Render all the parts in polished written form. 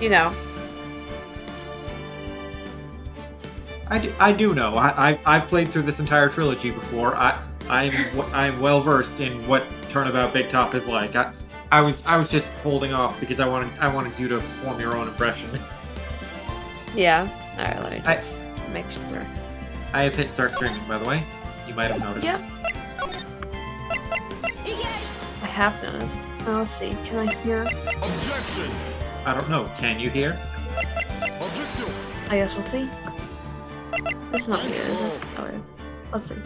You know. I do know. I've played through this entire trilogy before. I'm well versed in what Turnabout Big Top is like. I was just holding off because I wanted you to form your own impression. Yeah. Alright, let me I just make sure. I have hit start streaming, by the way. You might have noticed. Yep. I have noticed. Let's see. Can I hear? Objection! I don't know. Can you hear? Objection! I guess we'll see. It's not here, is it? Oh, it is. Let's see.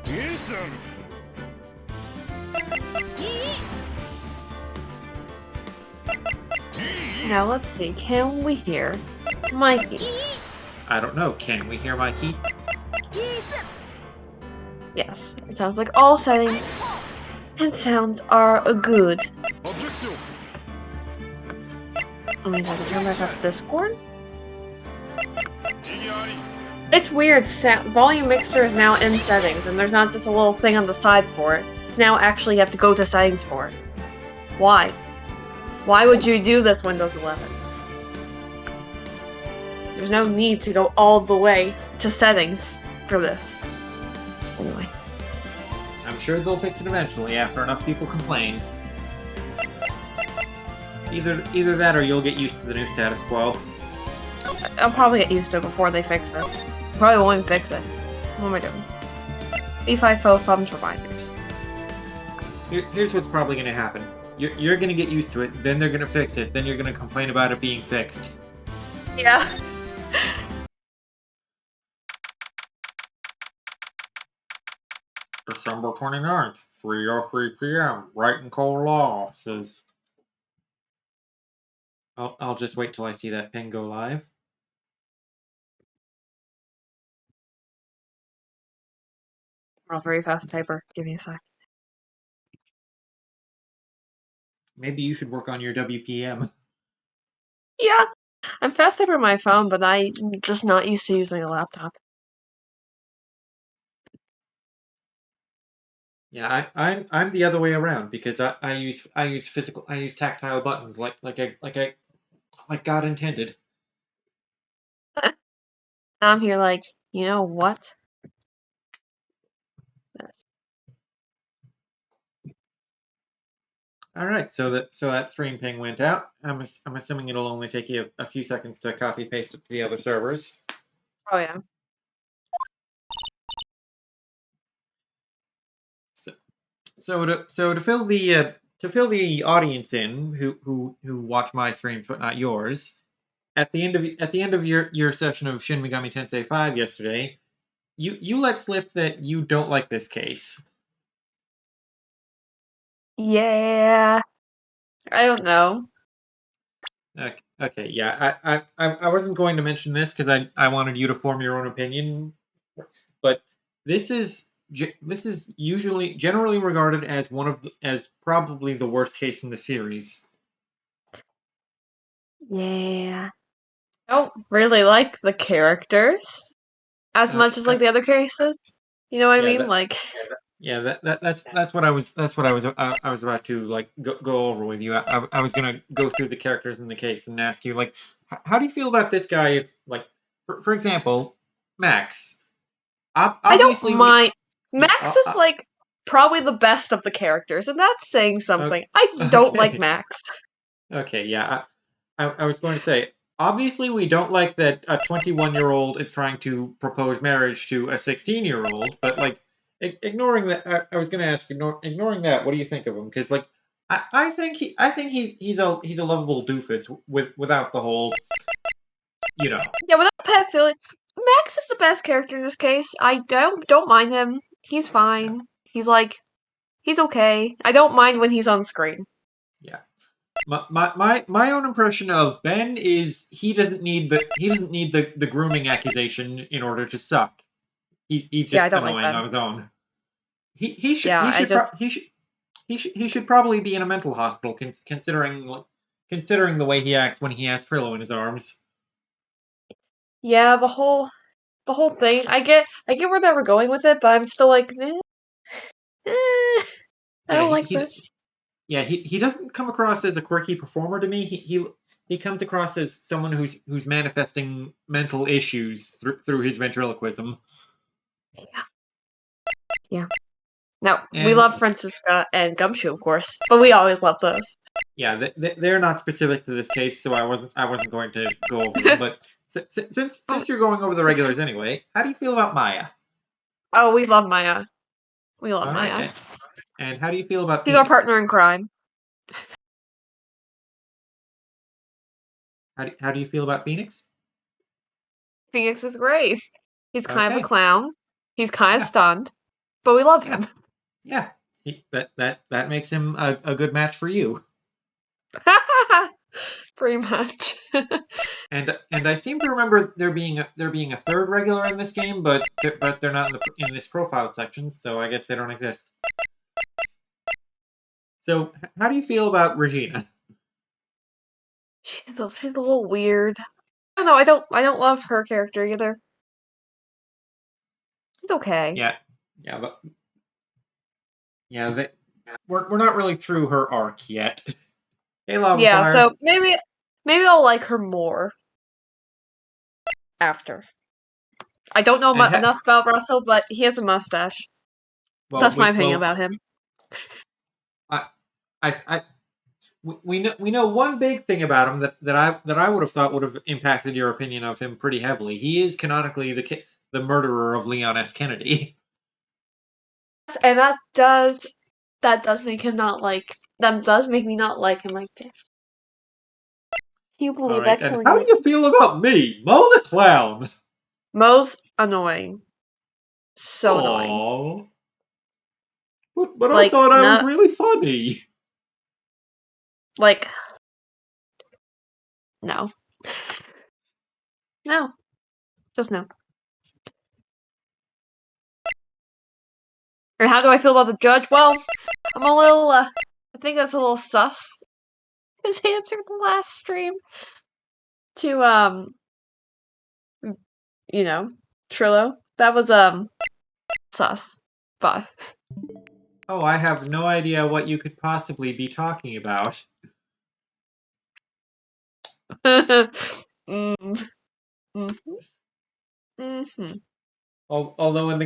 Listen! Now let's see. Can we hear Mikey? I don't know. Can we hear Mikey? Yes. It sounds like all settings and sounds are good. Objection! That means I can turn back up Discord. It's weird. Volume mixer is now in settings, and there's not just a little thing on the side for it. It's now actually you have to go to settings for it. Why? Why would you do this, Windows 11? There's no need to go all the way to settings for this. Anyway. I'm sure they'll fix it eventually after enough people complain. Either that or you'll get used to the new status quo. I'll probably get used to it before they fix it. Probably won't even fix it. What am I doing? B5 thumbs reminders. Here's what's probably going to happen. You're going to get used to it, then they're going to fix it, then you're going to complain about it being fixed. Yeah. December 29th, 3:03 p.m. Writing Cold Law says. I'll just wait till I see that ping go live. I'm a very fast typer. Give me a sec. Maybe you should work on your WPM. Yeah. I'm fast typer on my phone, but I'm just not used to using a laptop. Yeah, I'm the other way around because I use tactile buttons like God intended. Now I'm here like, you know what? All right, so that stream ping went out. I'm assuming it'll only take you a few seconds to copy paste it to the other servers. Oh yeah. So to fill the audience in who watch my stream but not yours, at the end of your session of Shin Megami Tensei 5 yesterday, you let slip that you don't like this case. Yeah. I don't know. Okay, yeah. I wasn't going to mention this because I wanted you to form your own opinion, but this is generally regarded as as probably the worst case in the series. Yeah. I don't really like the characters as much Okay, as like the other cases. You know what I yeah, mean? Like, that's what I was about to like go over with you. I was gonna go through the characters in the case and ask you like, how do you feel about this guy? If, like, for example, Max. I don't Obviously, mind. yeah. Max is like probably the best of the characters, and that's saying something. I don't like Okay. Max. Okay. Yeah. I was going to say. Obviously, we don't like that a 21-year-old is trying to propose marriage to a 16-year-old. But like, ignoring that, I was going to ask. Ignoring that, what do you think of him? Because like, I think he's a lovable doofus without the whole, you know. Yeah, without pet feeling, Max is the best character in this case. I don't mind him. He's Yeah. fine. He's okay. I don't mind when he's on screen. Yeah. My own impression of Ben is he doesn't need the grooming accusation in order to suck. He's Yeah, I just don't like annoying Ben. on his own. Yeah, I just He should probably be in a mental hospital considering the way he acts when he has Frillo in his arms. yeah the whole thing. I get where they were going with it, but I'm still like, I Yeah, don't like this. he doesn't come across as a quirky performer to me. he comes across as someone who's manifesting mental issues through his ventriloquism. Yeah. No, we And love Francisca and Gumshoe, of course, but we always love those. yeah, they're not specific to this case, so I wasn't going to go over them. But since you're going over the regulars anyway, how do you feel about Maya? Oh, we love Maya. We love All right, Maya. and how do you feel about She's our Phoenix? partner in crime. How do you feel about Phoenix? Phoenix is great. He's kind of a Okay, clown. He's kind of yeah, stunned, but we love yeah, him. yeah. That makes him a good match for you. Pretty much. And I seem to remember there being a third regular in this game, but they're not in this profile section, so I guess they don't exist. So how do you feel about Regina? She's a little weird. I don't know. I don't love her character either. It's okay. Yeah, yeah, but yeah, we're not really through her arc yet. Hey, Lava Yeah, Fire. so maybe I'll like her more after. I don't know And enough about Russell, but he has a mustache. well, That's my opinion about him. I, I we know one big thing about him that I would have thought would have impacted your opinion of him pretty heavily. He is canonically the murderer of Leon S. Kennedy. And that does make him not like that does make me not like him like that. Can you All believe right, that and killing how him? do you feel about me, Mo the Clown? Mo's annoying. So annoying. Aww. But I Like thought I was not really funny. like no. No. Just no. And how do I feel about the judge? Well, I'm a little I think that's a little sus. His answer the last stream to you know, Trillo. That was sus. But Oh, I have no idea what you could possibly be talking about. mm, mm, mhm. Although in the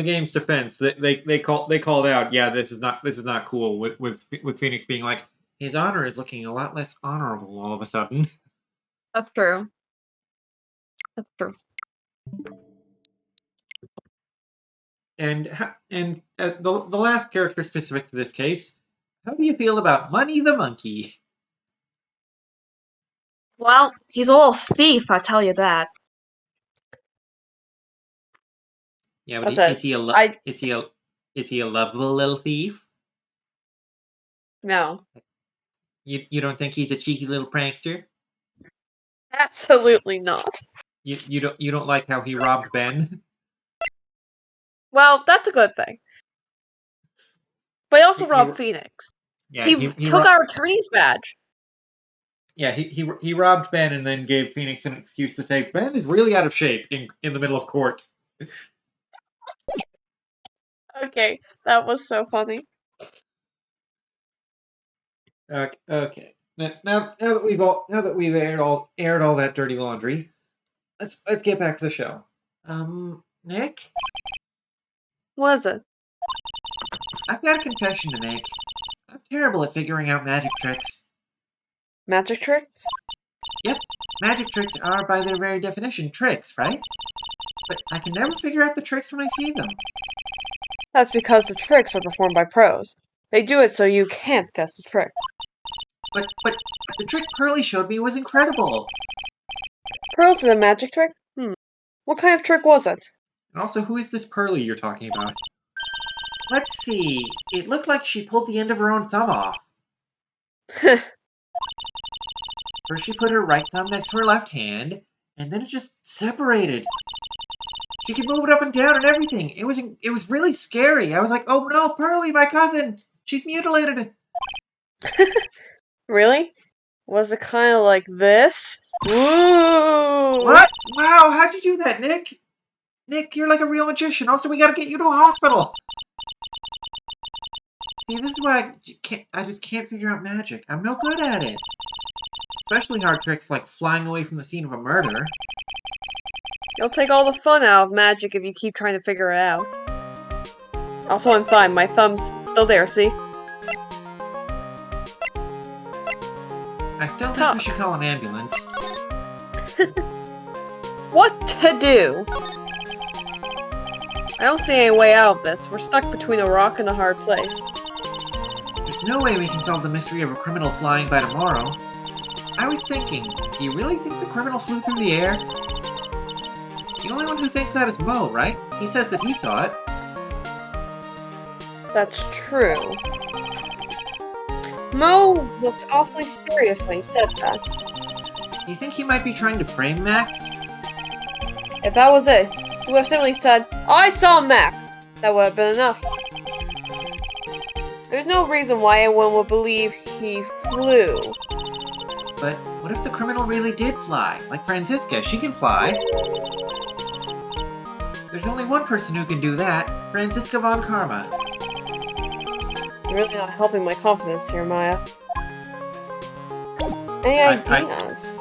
game's defense, they called out, yeah, this is not cool with Phoenix being like, his honor is looking a lot less honorable all of a sudden. That's true. That's true. And the last character specific to this case, how do you feel about Money the Monkey? Well, he's a little thief, I tell you that. Yeah, but That's it. I is he a lovable little thief? no. You don't think he's a cheeky little prankster? Absolutely not. You don't like how he robbed Ben? Well, that's a good thing. But he He, also he robbed Phoenix. yeah He he took robbed our attorney's badge. yeah he robbed Ben and then gave Phoenix an excuse to say Ben is really out of shape in the middle of court. Okay, that was so funny. Okay. Now that we've aired all that dirty laundry, let's get back to the show. Nick, What is it? I've got a confession to make. I'm terrible at figuring out magic tricks. Magic tricks? Yep, magic tricks are by their very definition tricks, right? But I can never figure out the tricks when I see them. That's because the tricks are performed by pros. They do it so you can't guess the trick. But the trick Pearly showed me was incredible. Pros is a magic trick? What kind of trick was it? And also, who is this Pearly you're talking about? Let's see. It looked like she pulled the end of her own thumb off. First, she put her right thumb next to her left hand, and then it just separated. She could move it up and down and everything. It was really scary. I was like, oh no, Pearly, my cousin, she's mutilated. Really? Was it kind of like this? Ooh! What? Wow, how'd you do that, Nick? Nick, you're like a real magician. Also, we gotta get you to a hospital. See, this is why I just can't figure out magic. I'm no good at it. especially hard tricks like flying away from the scene of a murder. You'll take all the fun out of magic if you keep trying to figure it out. Also, I'm fine. My thumb's still there, see? I still think Talk. we should call an ambulance. What to do? I don't see any way out of this. We're stuck between a rock and a hard place. There's no way we can solve the mystery of a criminal flying by tomorrow. I was thinking, do you really think the criminal flew through the air? The only one who thinks that is Mo, right? He says that he saw it. That's true. Mo looked awfully serious when he said that. Do you think he might be trying to frame Max? If that was it, he would have simply said, I saw Max! That would have been enough. There's no reason why anyone would believe he flew. But what if the criminal really did fly? Like Franziska, she can fly. There's only one person who can do that, Franziska von Karma. You're really not helping my confidence here, Maya. Any ideas?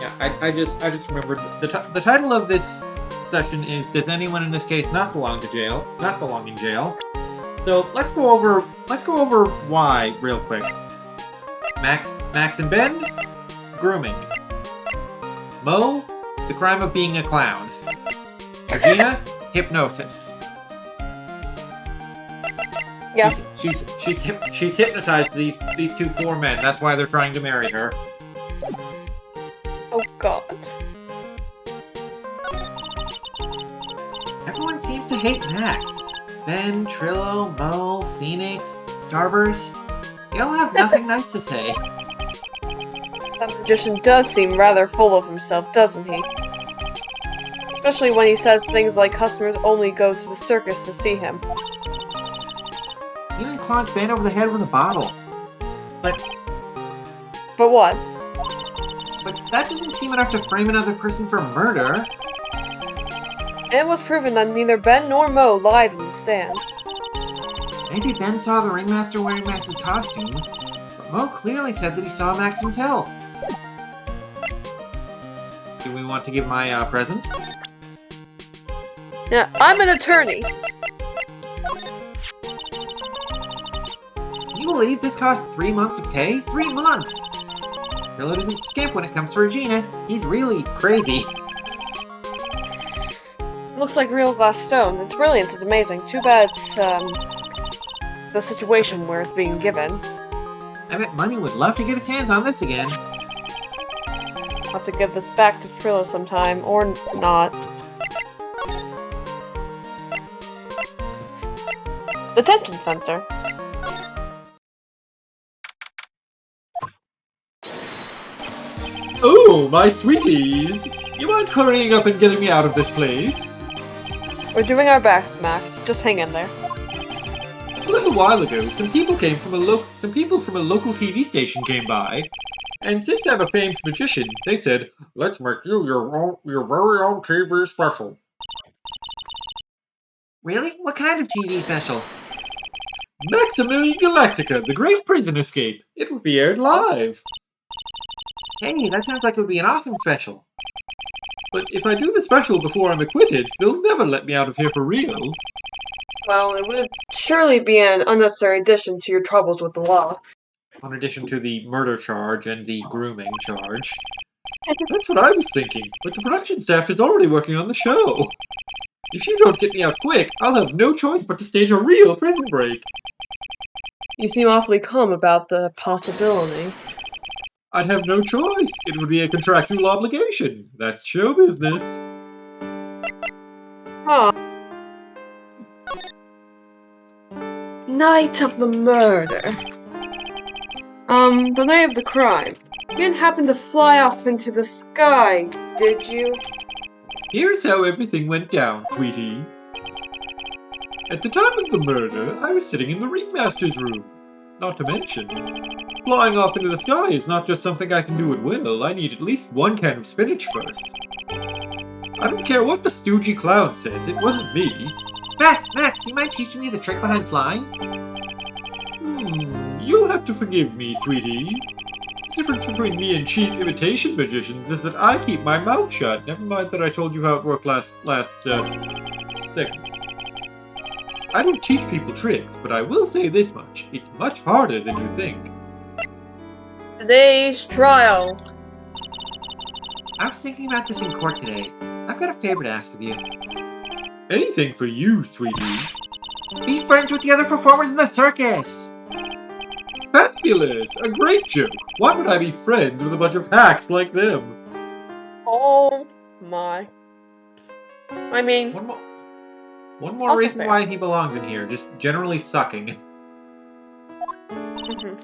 Yeah, I just remembered the title of this session is "Does anyone in this case not belong in jail?" So let's go over why real quick. Max and Ben, grooming. Mo, the crime of being a clown. Regina, hypnosis. Yeah. She's hypnotized these two poor men. That's why they're trying to marry her. Oh god. Everyone seems to hate Max. Ben, Trillo, Mo, Phoenix, Starburst. They all have nothing nice to say. That magician does seem rather full of himself, doesn't he? Especially when he says things like customers only go to the circus to see him. Even clonked Ben over the head with a bottle. But what? But that doesn't seem enough to frame another person for murder. And it was proven that neither Ben nor Mo lied in the stand. Maybe Ben saw the ringmaster wearing Max's costume, but Mo clearly said that he saw Max himself. Do we want to give my present? Yeah, I'm an attorney. Can you believe this cost 3 months of pay? 3 months! Trillo doesn't skimp when it comes to Regina. He's really crazy. Looks like real glass stone. Its brilliance is amazing. Too bad it's, the situation where it's being given. I bet Money would love to get his hands on this again. I'll have to give this back to Trillo sometime, or not. Detention center. Oh, my sweeties! You mind hurrying up and getting me out of this place? We're doing our best, Max. Just hang in there. A little while ago, some people from a local TV station came by, and since I'm a famed magician, they said, "Let's make you your very own TV special." Really? What kind of TV special? Maximilian Galactica, the Great Prison Escape. It will be aired live. Hey, that sounds like it would be an awesome special. But if I do the special before I'm acquitted, they'll never let me out of here for real. Well, it would surely be an unnecessary addition to your troubles with the law. In addition to the murder charge and the grooming charge. That's what I was thinking, but the production staff is already working on the show. If you don't get me out quick, I'll have no choice but to stage a real prison break. You seem awfully calm about the possibility. I'd have no choice. It would be a contractual obligation. That's show business. Huh. Night of the murder. The night of the crime. You didn't happen to fly off into the sky, did you? Here's how everything went down, sweetie. At the time of the murder, I was sitting in the ringmaster's room. Not to mention, flying off into the sky is not just something I can do at will. I need at least one can of spinach first. I don't care what the stoogey clown says, it wasn't me. Max, do you mind teaching me the trick behind flying? You'll have to forgive me, sweetie. difference between me and cheap imitation magicians is that I keep my mouth shut. Never mind that I told you how it worked last segment. I don't teach people tricks, but I will say this much. It's much harder than you think. Today's trial. I was thinking about this in court today. I've got a favor to ask of you. Anything for you, sweetie. Be friends with the other performers in the circus! Fabulous! A great joke! Why would I be friends with a bunch of hacks like them? Oh my. I mean, One more Also reason fair. why he belongs in here, just generally sucking. mhm.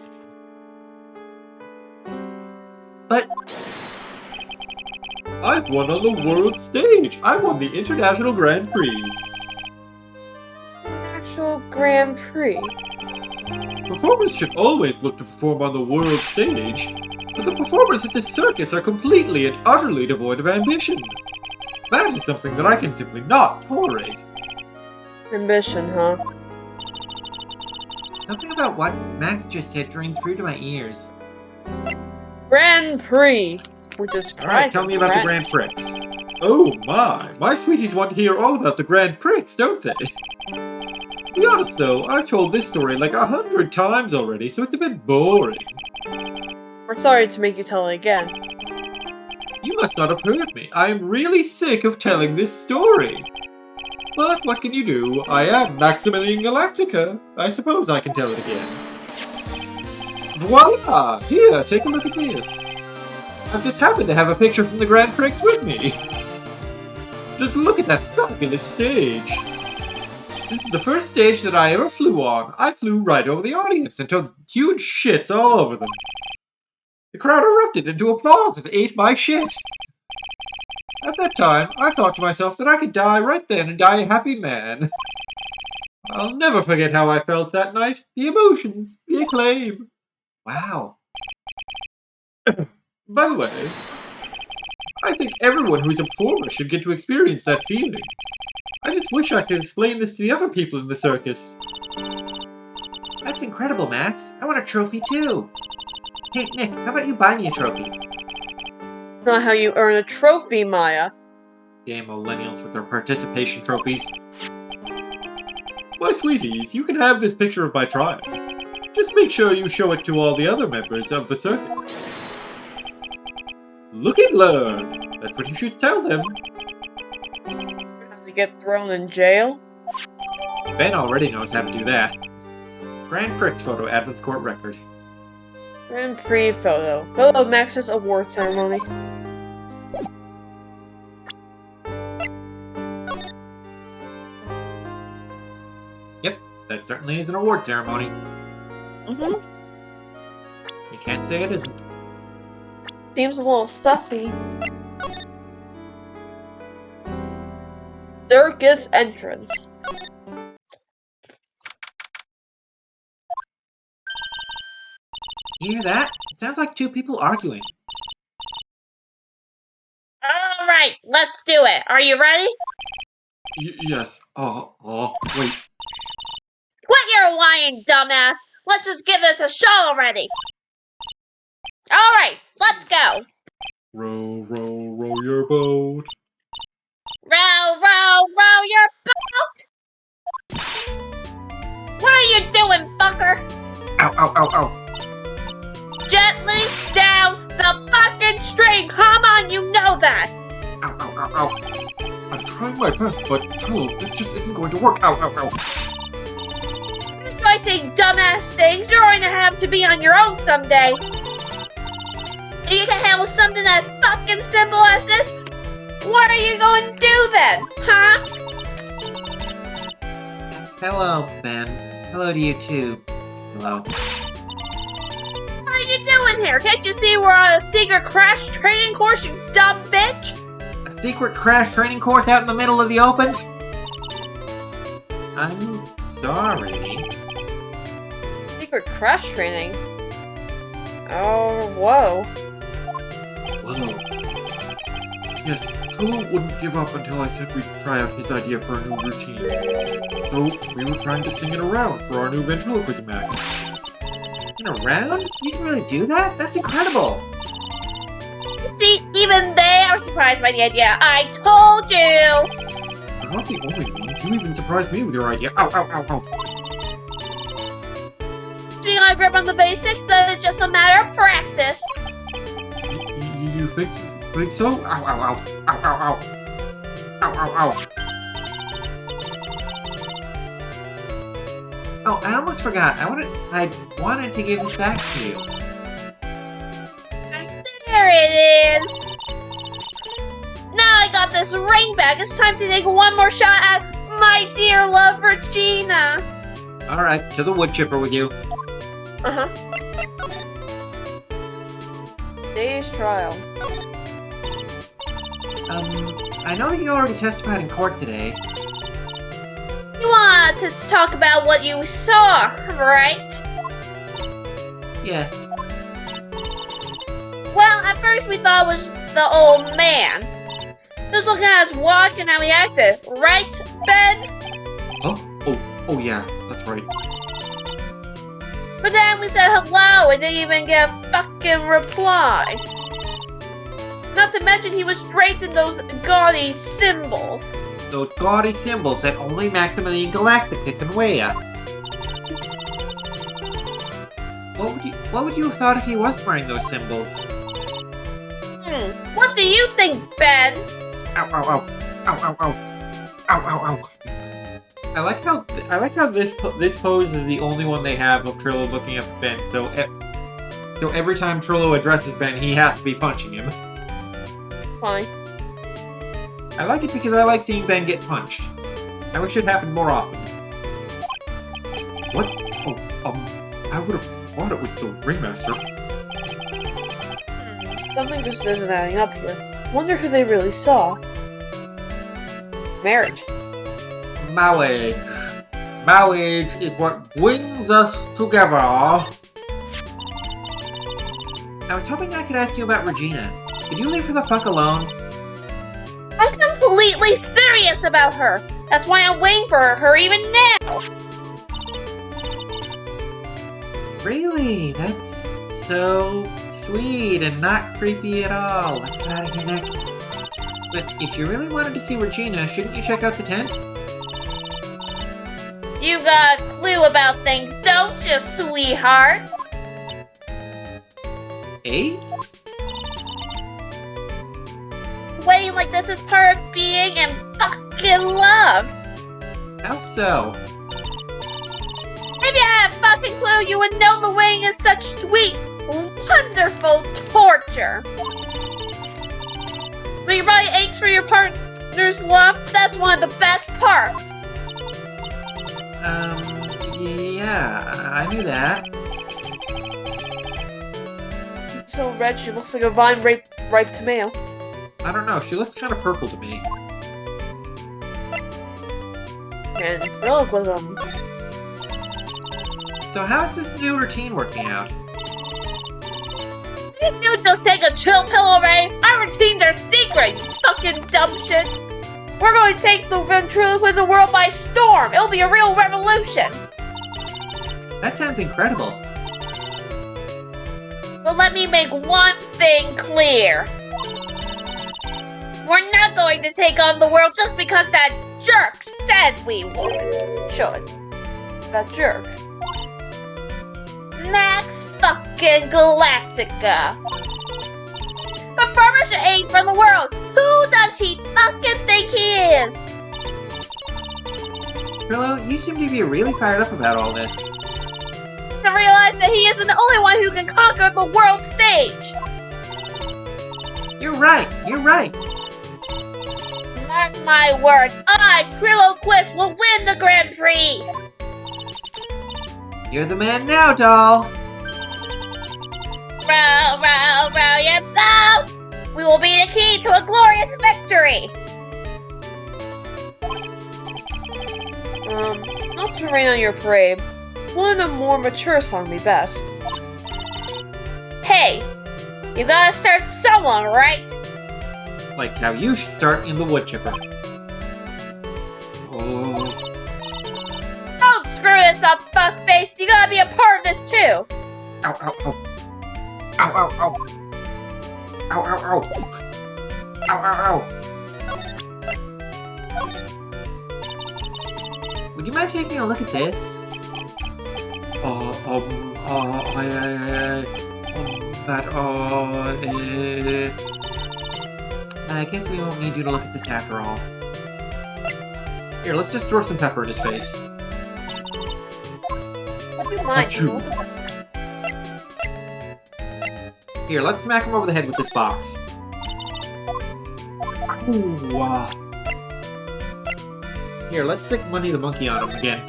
But I've won on the world stage! I won the International Grand Prix! Actual Grand Prix. Performers should always look to perform on the world stage, but the performers at this circus are completely and utterly devoid of ambition. That is something that I can simply not tolerate. Ambition, huh? something about what Max just said rings through to my ears. Grand Prix, which is Alright, tell me about the Grand Prix. Oh my sweeties want to hear all about the Grand Prix, don't they? To be honest though, I've told this story like 100 times already, so it's a bit boring. We're sorry to make you tell it again. You must not have heard me. I am really sick of telling this story. But what can you do? I am Maximilian Galactica. I suppose I can tell it again. Voila! Here, take a look at this. I've just happened to have a picture from the Grand Prix with me. Just look at that fabulous stage. This is the first stage that I ever flew on. I flew right over the audience and took huge shits all over them. The crowd erupted into applause and ate my shit. At that time, I thought to myself that I could die right then and die a happy man. I'll never forget how I felt that night. The emotions, the acclaim. Wow. By the way, I think everyone who's a performer should get to experience that feeling. I just wish I could explain this to the other people in the circus. That's incredible, Max. I want a trophy too. Hey, Nick, how about you buy me a trophy? Not how you earn a trophy, Maya. Damn millennials with their participation trophies. My sweeties, you can have this picture of my triumph. Just make sure you show it to all the other members of the circus. Look and learn. That's what you should tell them. How to get thrown in jail? Ben already knows how to do that. Grand Prix photo added to the court record. Grand Prix photo. Photo of Max's award ceremony. Yep, that certainly is an award ceremony. Mm-hmm. You can't say it isn't. Seems a little sussy. Circus entrance. You hear that? It sounds like two people arguing. Alright, let's do it. Are you ready? Yes. Wait. Quit your lying, dumbass! Let's just give this a shot already! Alright, let's go! Row, row, row your boat. Row, row, row your boat! What are you doing, fucker? Ow, ow, ow, ow. Gently down the fucking string! Come on, you know that! Ow, ow, ow, ow. I'm trying my best, but Tool, this just isn't going to work. Ow, ow, ow. You guys say dumbass things, you're going to have to be on your own someday. If you can handle something as fucking simple as this, what are you going to do then, huh? Hello, Ben. Hello to you too. Hello. What are you doing here? Can't you see we're on a secret crash training course, you dumb bitch? A secret crash training course out in the middle of the open? I'm sorry. Secret crash training? Oh, whoa. Whoa. Yes, Tool wouldn't give up until I said we'd try out his idea for a new routine. So, we were trying to sing it around for our new ventriloquism act. In a round? You can really do that? That's incredible! See, even they are surprised by the idea. I told you! You're not the only ones. You even surprised me with your idea. Ow, ow, ow, ow. Being on grip on the basics, then it's just a matter of practice. You think so? Ow, ow, ow. Ow, ow, ow. Ow, ow, ow. Oh, I almost forgot. I wanted to give this back to you. There it is! Now I got this ring back, it's time to take one more shot at my dear love Regina! Alright, to the wood chipper with you. Uh-huh. Day's trial. I know that you already testified in court today. You want to talk about what you saw, right? Yes. Well, at first we thought it was the old man. Just looking at his watch and how he acted, right, Ben? Oh yeah, that's right. But then we said hello and didn't even get a fucking reply. Not to mention he was draped in those gaudy symbols. Those gaudy symbols that only Maximilian Galactica can wear. What would you have thought if he was wearing those symbols? What do you think, Ben? Ow, ow, ow. Ow, ow, ow. Ow, ow, ow. I like how this pose is the only one they have of Trillo looking up at Ben. So every time Trillo addresses Ben, he has to be punching him. Fine. I like it because I like seeing Ben get punched. I wish it happened more often. What? Oh, I would have thought it was the ringmaster. Something just isn't adding up here. Wonder who they really saw. Marriage. Marriage. Marriage is what brings us together. I was hoping I could ask you about Regina. Could you leave her the fuck alone? I'm completely serious about her. That's why I'm waiting for her even now. Really? That's so sweet and not creepy at all. Let's get out of here, Nick. But if you really wanted to see Regina, shouldn't you check out the tent? You got a clue about things, don't you, sweetheart? Eh? Waiting like this is part of being in fucking love. How so? If you had a fucking clue, you would know the waiting is such sweet, wonderful torture. When your body aches for your partner's love, that's one of the best parts. Yeah, I knew that. So red, she looks like a vine-ripe tomato. I don't know, she looks kind of purple to me. And look with So how's this new routine working out? If you just take a chill pill already, our routines are secret, you fucking dumb shits. We're going to take the ventriloquism world by storm. It'll be a real revolution. That sounds incredible. But let me make one thing clear. We're not going to take on the world just because that jerk said we should. That jerk. Max fucking Galactica. But farmers should aim for the world. Who does he fucking think he is? Trillo, you seem to be really fired up about all this. To realize that he isn't the only one who can conquer the world stage. You're right, you're right. Mark my word, I, Trillo Quist, will win the Grand Prix! You're the man now, doll. Row, row, row your boat! We will be the key to a glorious victory! Not to rain on your parade. One of the more mature song be best. Hey, you gotta start someone, right? Like how you should start in the wood chipper. Oh. Don't screw this up, fuckface! You gotta be a part of this too! Ow, ow, ow. Ow, ow, ow. Ow, ow, ow. Ow, ow, ow. Would you mind taking a look at this? It's... I guess we won't need you to look at this after all. Here, let's just throw some pepper in his face. What do you mind? Achoo. Look at this. Here, let's smack him over the head with this box. Ooh, wow. Here, let's stick Money the Monkey on him again.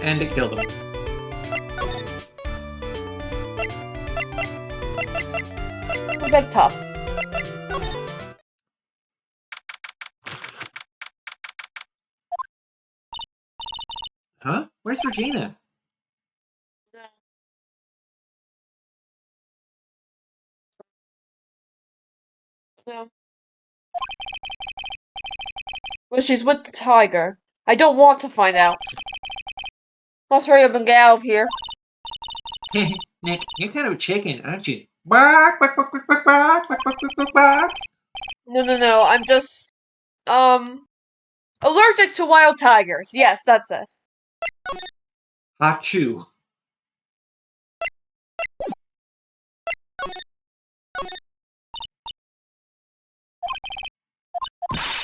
And it killed him. Big tough. Huh? Where's Regina? No. No. Well, she's with the tiger. I don't want to find out. Let's hurry up and get out of here. Nick, you're kind of a chicken, aren't you? Bark, bark, bark, bark, bark, bark, bark, bark, bark, bark. No. I'm just, allergic to wild tigers. Yes, that's it. Achoo.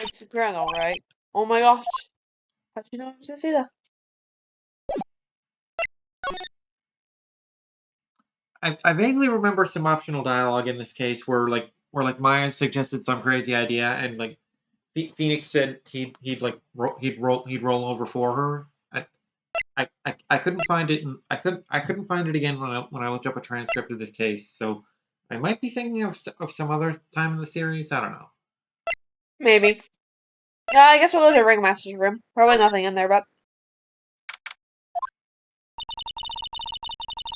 It's a Grano, right? Oh my gosh. How'd you know I was gonna say that? I vaguely remember some optional dialogue in this case where Maya suggested some crazy idea and like Phoenix said he'd roll over for her. I couldn't find it. I couldn't find it again when I looked up a transcript of this case. So I might be thinking of some other time in the series. I don't know. Maybe. I guess we'll go to the Ringmaster's room. Probably nothing in there, but...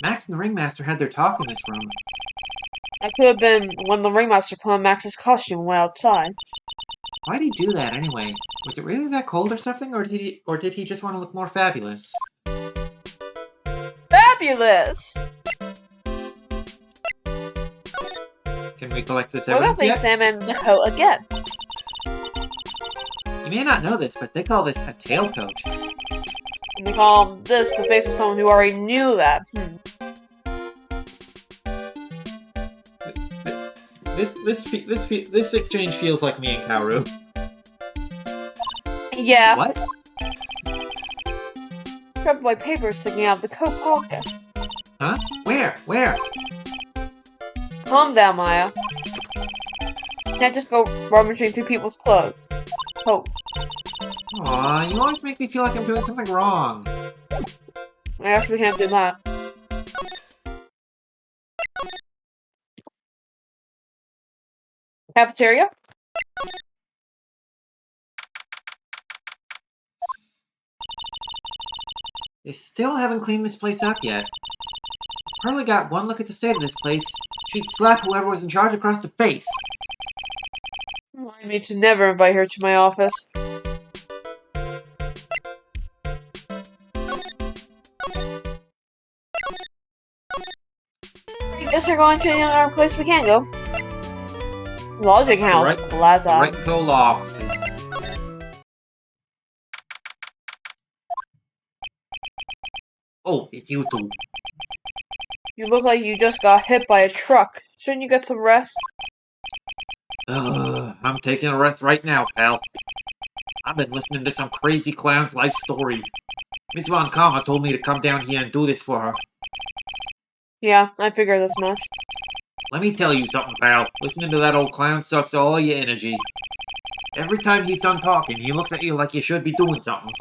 Max and the Ringmaster had their talk in this room. That could have been when the Ringmaster put on Max's costume and went outside. Why'd he do that anyway? Was it really that cold or something, or did he just want to look more fabulous? Fabulous! Can we collect this What about evidence the yet? examine the coat again? You may not know this, but they call this a tailcoat. And they call this the face of someone who already knew that. This exchange feels like me and Kaoru. Yeah. What? Grabbed my papers sticking out of the coat pocket. Huh? Where? Calm down, Maya. Can't just go rummaging through people's clothes. Coat. Aw, you always make me feel like I'm doing something wrong. I guess we can't do that. Cafeteria? They still haven't cleaned this place up yet. Hardly got one look at the state of this place. She'd slap whoever was in charge across the face. I mean to never invite her to my office. I guess we're going to another place we can go. Lodging house, Plaza. Right into law offices. Oh, it's you two. You look like you just got hit by a truck. Shouldn't you get some rest? I'm taking a rest right now, pal. I've been listening to some crazy clown's life story. Miss Von Karma told me to come down here and do this for her. Yeah, I figured as much. Let me tell you something, pal. Listening to that old clown sucks all your energy. Every time he's done talking, he looks at you like you should be doing something.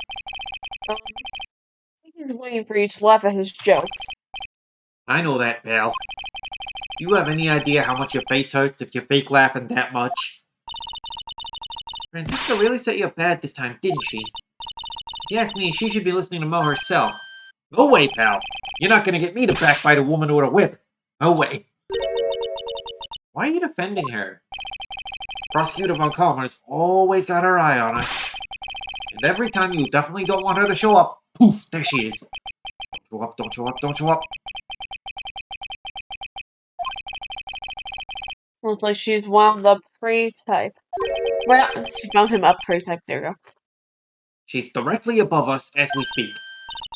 He's waiting for you to laugh at his jokes. I know that, pal. Do you have any idea how much your face hurts if you fake laughing that much? Francisca really set you up bad this time, didn't she? If you ask me, she should be listening to Mo herself. No way, pal. You're not gonna get me to backbite a woman with a whip. No way. Why are you defending her? Prosecutor Von Kalmer has always got her eye on us. And every time you definitely don't want her to show up, Poof! There she is. Don't show up, don't show up, don't show up. Looks like she's wound up pre-type. Well, she found him up pre-type. There you go. She's directly above us as we speak.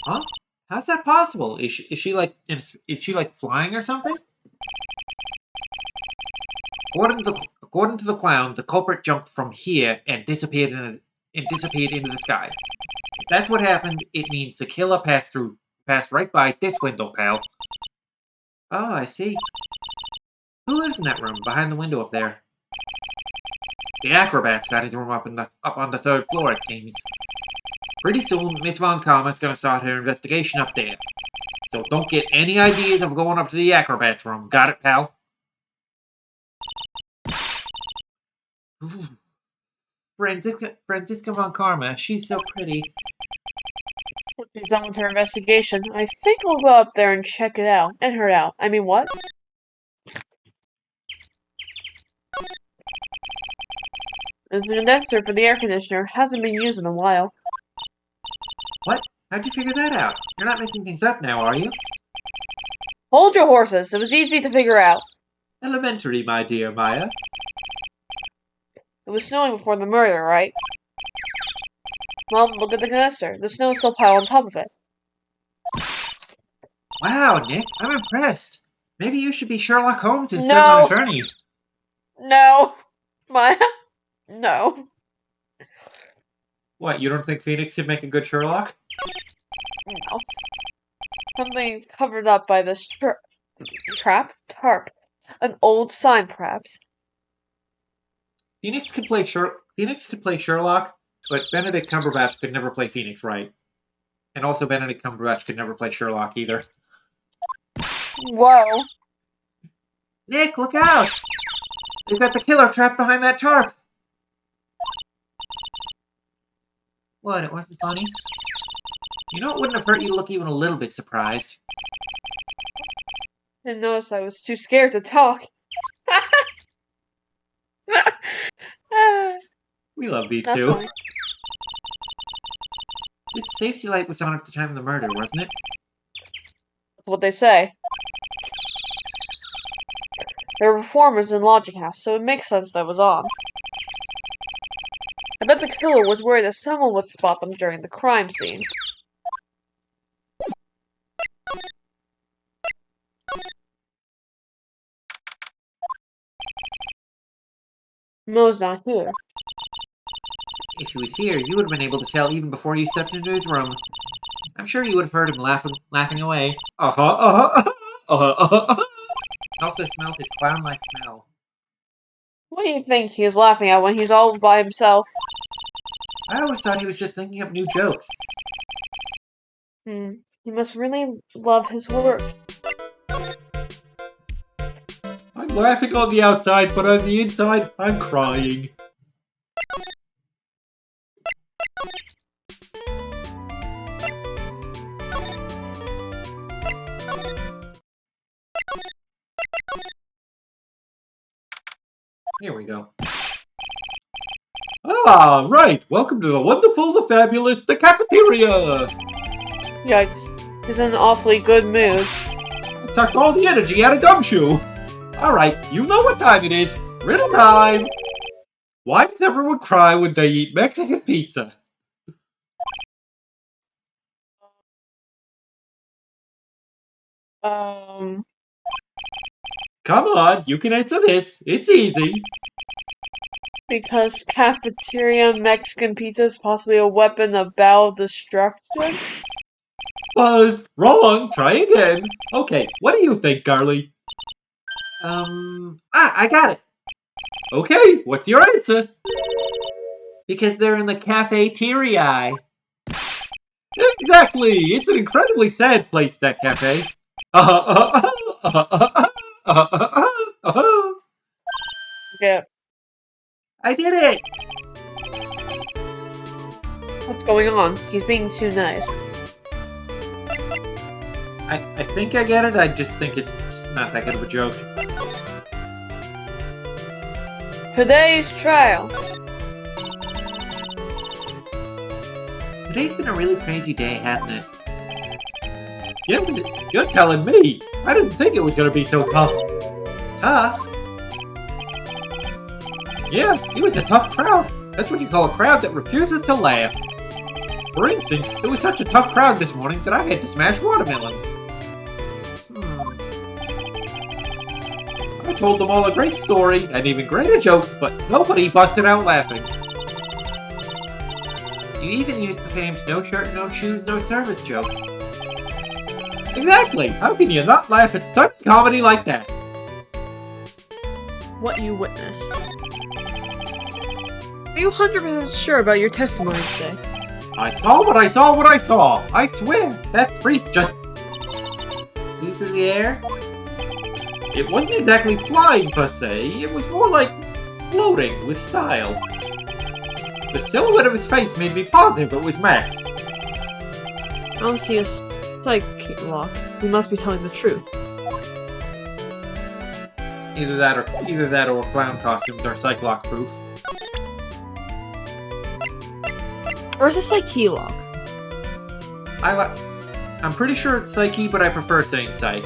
Huh? How's that possible? Is she like flying or something? According to the clown, the culprit jumped from here and disappeared into the sky. If that's what happened, it means the killer passed right by this window, pal. Oh, I see. Who lives in that room behind the window up there? The acrobat's got his room up on the 3rd floor, it seems. Pretty soon, Miss Von Karma's gonna start her investigation up there. So don't get any ideas of going up to the acrobat's room. Got it, pal? Ooh. Franziska Von Karma, she's so pretty. She's done with her investigation. I think I'll go up there and check it out. And her out. I mean, what? There's a condenser for the air conditioner. Hasn't been used in a while. What? How'd you figure that out? You're not making things up now, are you? Hold your horses. It was easy to figure out. Elementary, my dear Maya. It was snowing before the murder, right? Well, look at the condenser. The snow is still piled on top of it. Wow, Nick, I'm impressed. Maybe you should be Sherlock Holmes instead of an attorney. No. Maya? No. What, you don't think Phoenix could make a good Sherlock? No. Something's covered up by this tarp. An old sign, perhaps. Phoenix could play Sherlock, but Benedict Cumberbatch could never play Phoenix right. And also Benedict Cumberbatch could never play Sherlock either. Whoa. Nick, look out! They've got the killer trapped behind that tarp. What, it wasn't funny? You know it wouldn't have hurt you to look even a little bit surprised. Didn't notice I was too scared to talk. We love these That's two. funny. This safety light was on at the time of the murder, wasn't it? That's what they say. There were performers in Lodging House, so it makes sense that it was on. I bet the killer was worried that someone would spot them during the crime scene. Mo's not here. If he was here, you would have been able to tell even before you stepped into his room. I'm sure you would have heard him laughing away. And also smelled his clown-like smell. What do you think he is laughing at when he's all by himself? I always thought he was just thinking up new jokes. He must really love his work. I'm laughing on the outside, but on the inside, I'm crying. Here we go. Ah, right. Welcome to the wonderful, the fabulous, the cafeteria. Yikes. He's in an awfully good mood. Sucked all the energy out of Gumshoe. All right, you know what time it is. Riddle time. Why does everyone cry when they eat Mexican pizza? Come on, you can answer this. It's easy. Because cafeteria Mexican pizza is possibly a weapon of battle destruction? Buzz, wrong. Try again. Okay, what do you think, Garly? I got it! Okay, what's your answer? Because they're in the cafeteria. Exactly. It's an incredibly sad place, that cafe. Yeah. I did it! What's going on? He's being too nice. I think I get it. I just think it's just not that good of a joke. Today's trial. Today's been a really crazy day, hasn't it? You're telling me. I didn't think it was gonna be so tough. Tough? Yeah, it was a tough crowd. That's what you call a crowd that refuses to laugh. For instance, it was such a tough crowd this morning that I had to smash watermelons. I told them all a great story and even greater jokes, but nobody busted out laughing. You even used the famed no shirt, no shoes, no service joke. Exactly! How can you not laugh at stunt comedy like that? What you witnessed. Are you 100% sure about your testimony today? I saw what I saw what I saw! I swear! That freak just flew through the air? It wasn't exactly flying per se, it was more like floating with style. The silhouette of his face made me positive it was Max. I don't see a psych lock. You must be telling the truth. Either that or clown costumes are psych-lock proof. Or is it psyche lock? I'm pretty sure it's psyche, but I prefer saying psych.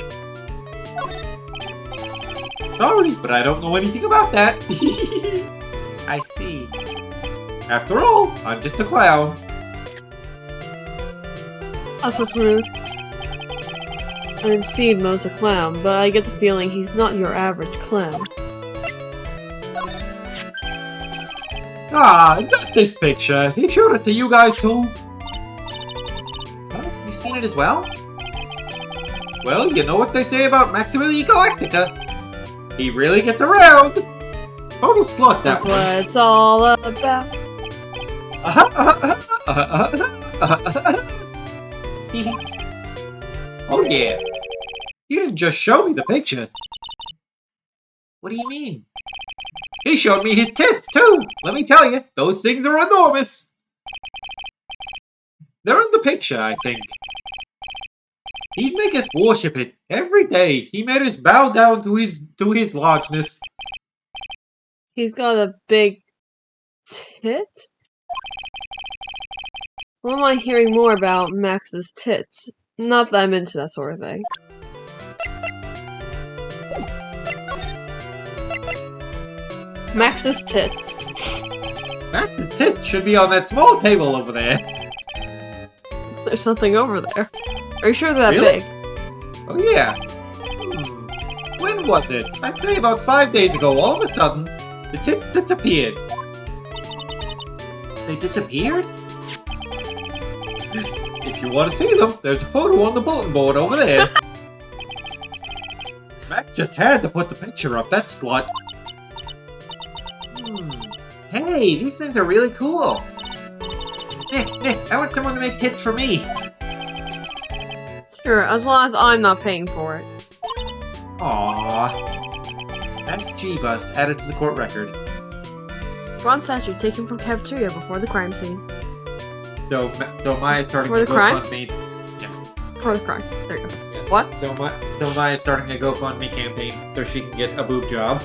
Sorry, but I don't know anything about that. I see. After all, I'm just a clown. That's just rude. I didn't see Mo's a clown, but I get the feeling he's not your average clown. Ah, not this picture. He showed it to you guys too. Huh? You've seen it as well? Well, you know what they say about Maximilian Galactica. He really gets around. Total slut, that That's one. what it's all about. Oh yeah. You didn't just show me the picture. What do you mean? He showed me his tits too. Let me tell you, those things are enormous. They're in the picture, I think. He'd make us worship it every day. He made us bow down to his largeness. He's got a big tit? Why am I hearing more about Max's tits? Not that I'm into that sort of thing. Max's tits. Max's tits should be on that small table over there. There's something over there. Are you sure they're that Really? big? Oh yeah. When was it? I'd say about 5 days ago, all of a sudden, the tits disappeared. They disappeared? If you want to see them, there's a photo on the bulletin board over there. Max just had to put the picture up, that slut. Hey, these things are really cool. Nick, I want someone to make tits for me. Sure, as long as I'm not paying for it. Aww. Max G-Bust added to the court record. Bronze statue taken from cafeteria before the crime scene. So Maya's starting For a the crime? GoFundMe. Yes. Before the crime. There you go. Yes. What? So Maya's starting a GoFundMe campaign so she can get a boob job.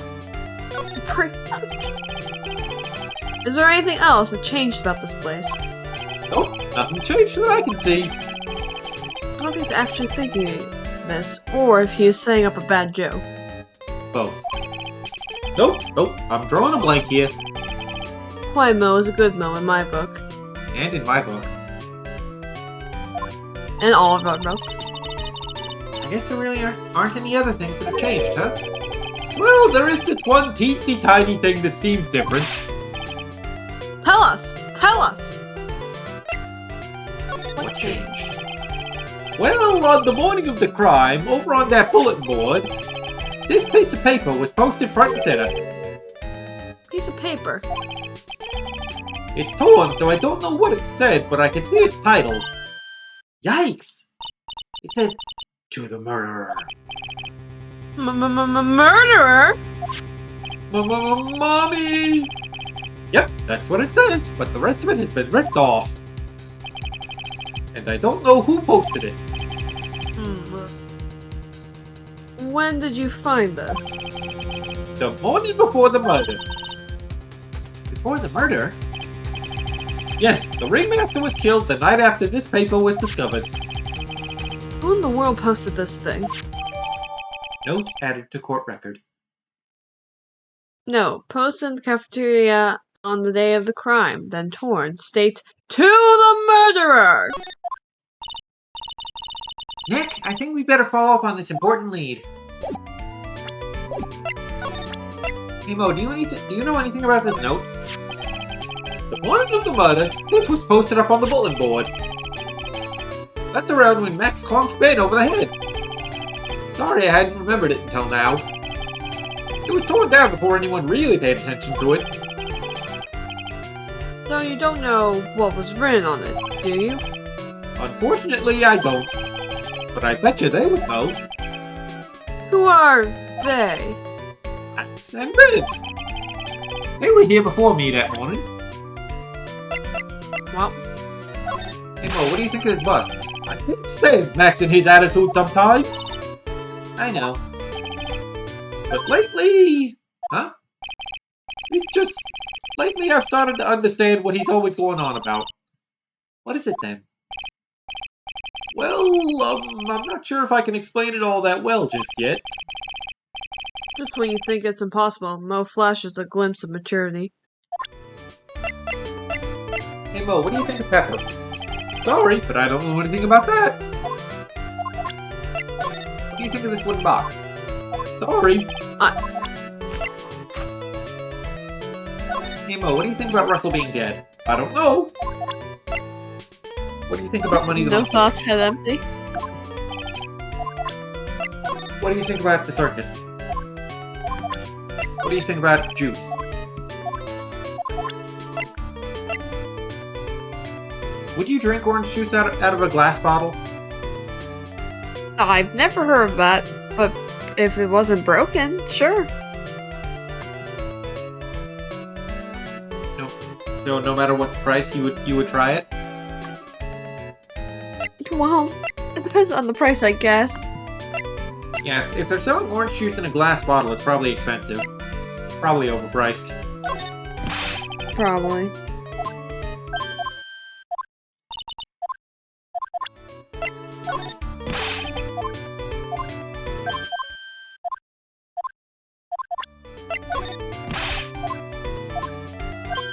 Is there anything else that changed about this place? Nope, nothing's changed that I can see. I don't know if he's actually thinking this, or if he is setting up a bad joke. Both. Nope, I'm drawing a blank here. Quiet Mo is a good Mo in my book. And in my book. And all of our books. I guess there really aren't any other things that have changed, huh? Well, there is this one teensy tiny thing that seems different. Tell us! Tell us! What changed? Well, on the morning of the crime, over on that bulletin board, this piece of paper was posted front and center. Piece of paper. It's torn, so I don't know what it said, but I can see its title. Yikes! It says, "To the murderer." Murderer? Mommy! Yep, that's what it says, but the rest of it has been ripped off. And I don't know who posted it. When did you find this? The morning before the murder. Before the murder? Yes, the ringmaster was killed the night after this paper was discovered. Who in the world posted this thing? Note added to court record. No, posted in the cafeteria on the day of the crime, then torn, states, "To the murderer!" Nick, I think we better follow up on this important lead. Hey Mo, do you know anything about this note? The morning of the murder, this was posted up on the bulletin board. That's around when Max clonked Ben over the head. Sorry I hadn't remembered it until now. It was torn down before anyone really paid attention to it. So you don't know what was written on it, do you? Unfortunately, I don't. But I bet you they would know. Who are they? Max and Ben. They were here before me that morning. Well, Hey Mo, what do you think of this bust? I can't stand Max and his attitude sometimes. I know. But lately... Huh? It's just... Lately I've started to understand what he's always going on about. What is it then? Well, I'm not sure if I can explain it all that well just yet. just when you think it's impossible, Mo flashes a glimpse of maturity. Hey Mo, what do you think of Pepper? Sorry, but I don't know anything about that. What do you think of this wooden box? Sorry. Hey Mo, what do you think about Russell being dead? I don't know. What do you think about Money the No Monkey? thoughts, head empty. What do you think about the circus? What do you think about Juice? Would you drink orange juice out of a glass bottle? I've never heard of that, but if it wasn't broken, sure. No. So no matter what the price, you would try it? Well, it depends on the price, I guess. Yeah, if they're selling orange juice in a glass bottle, it's probably expensive. Probably overpriced. Probably.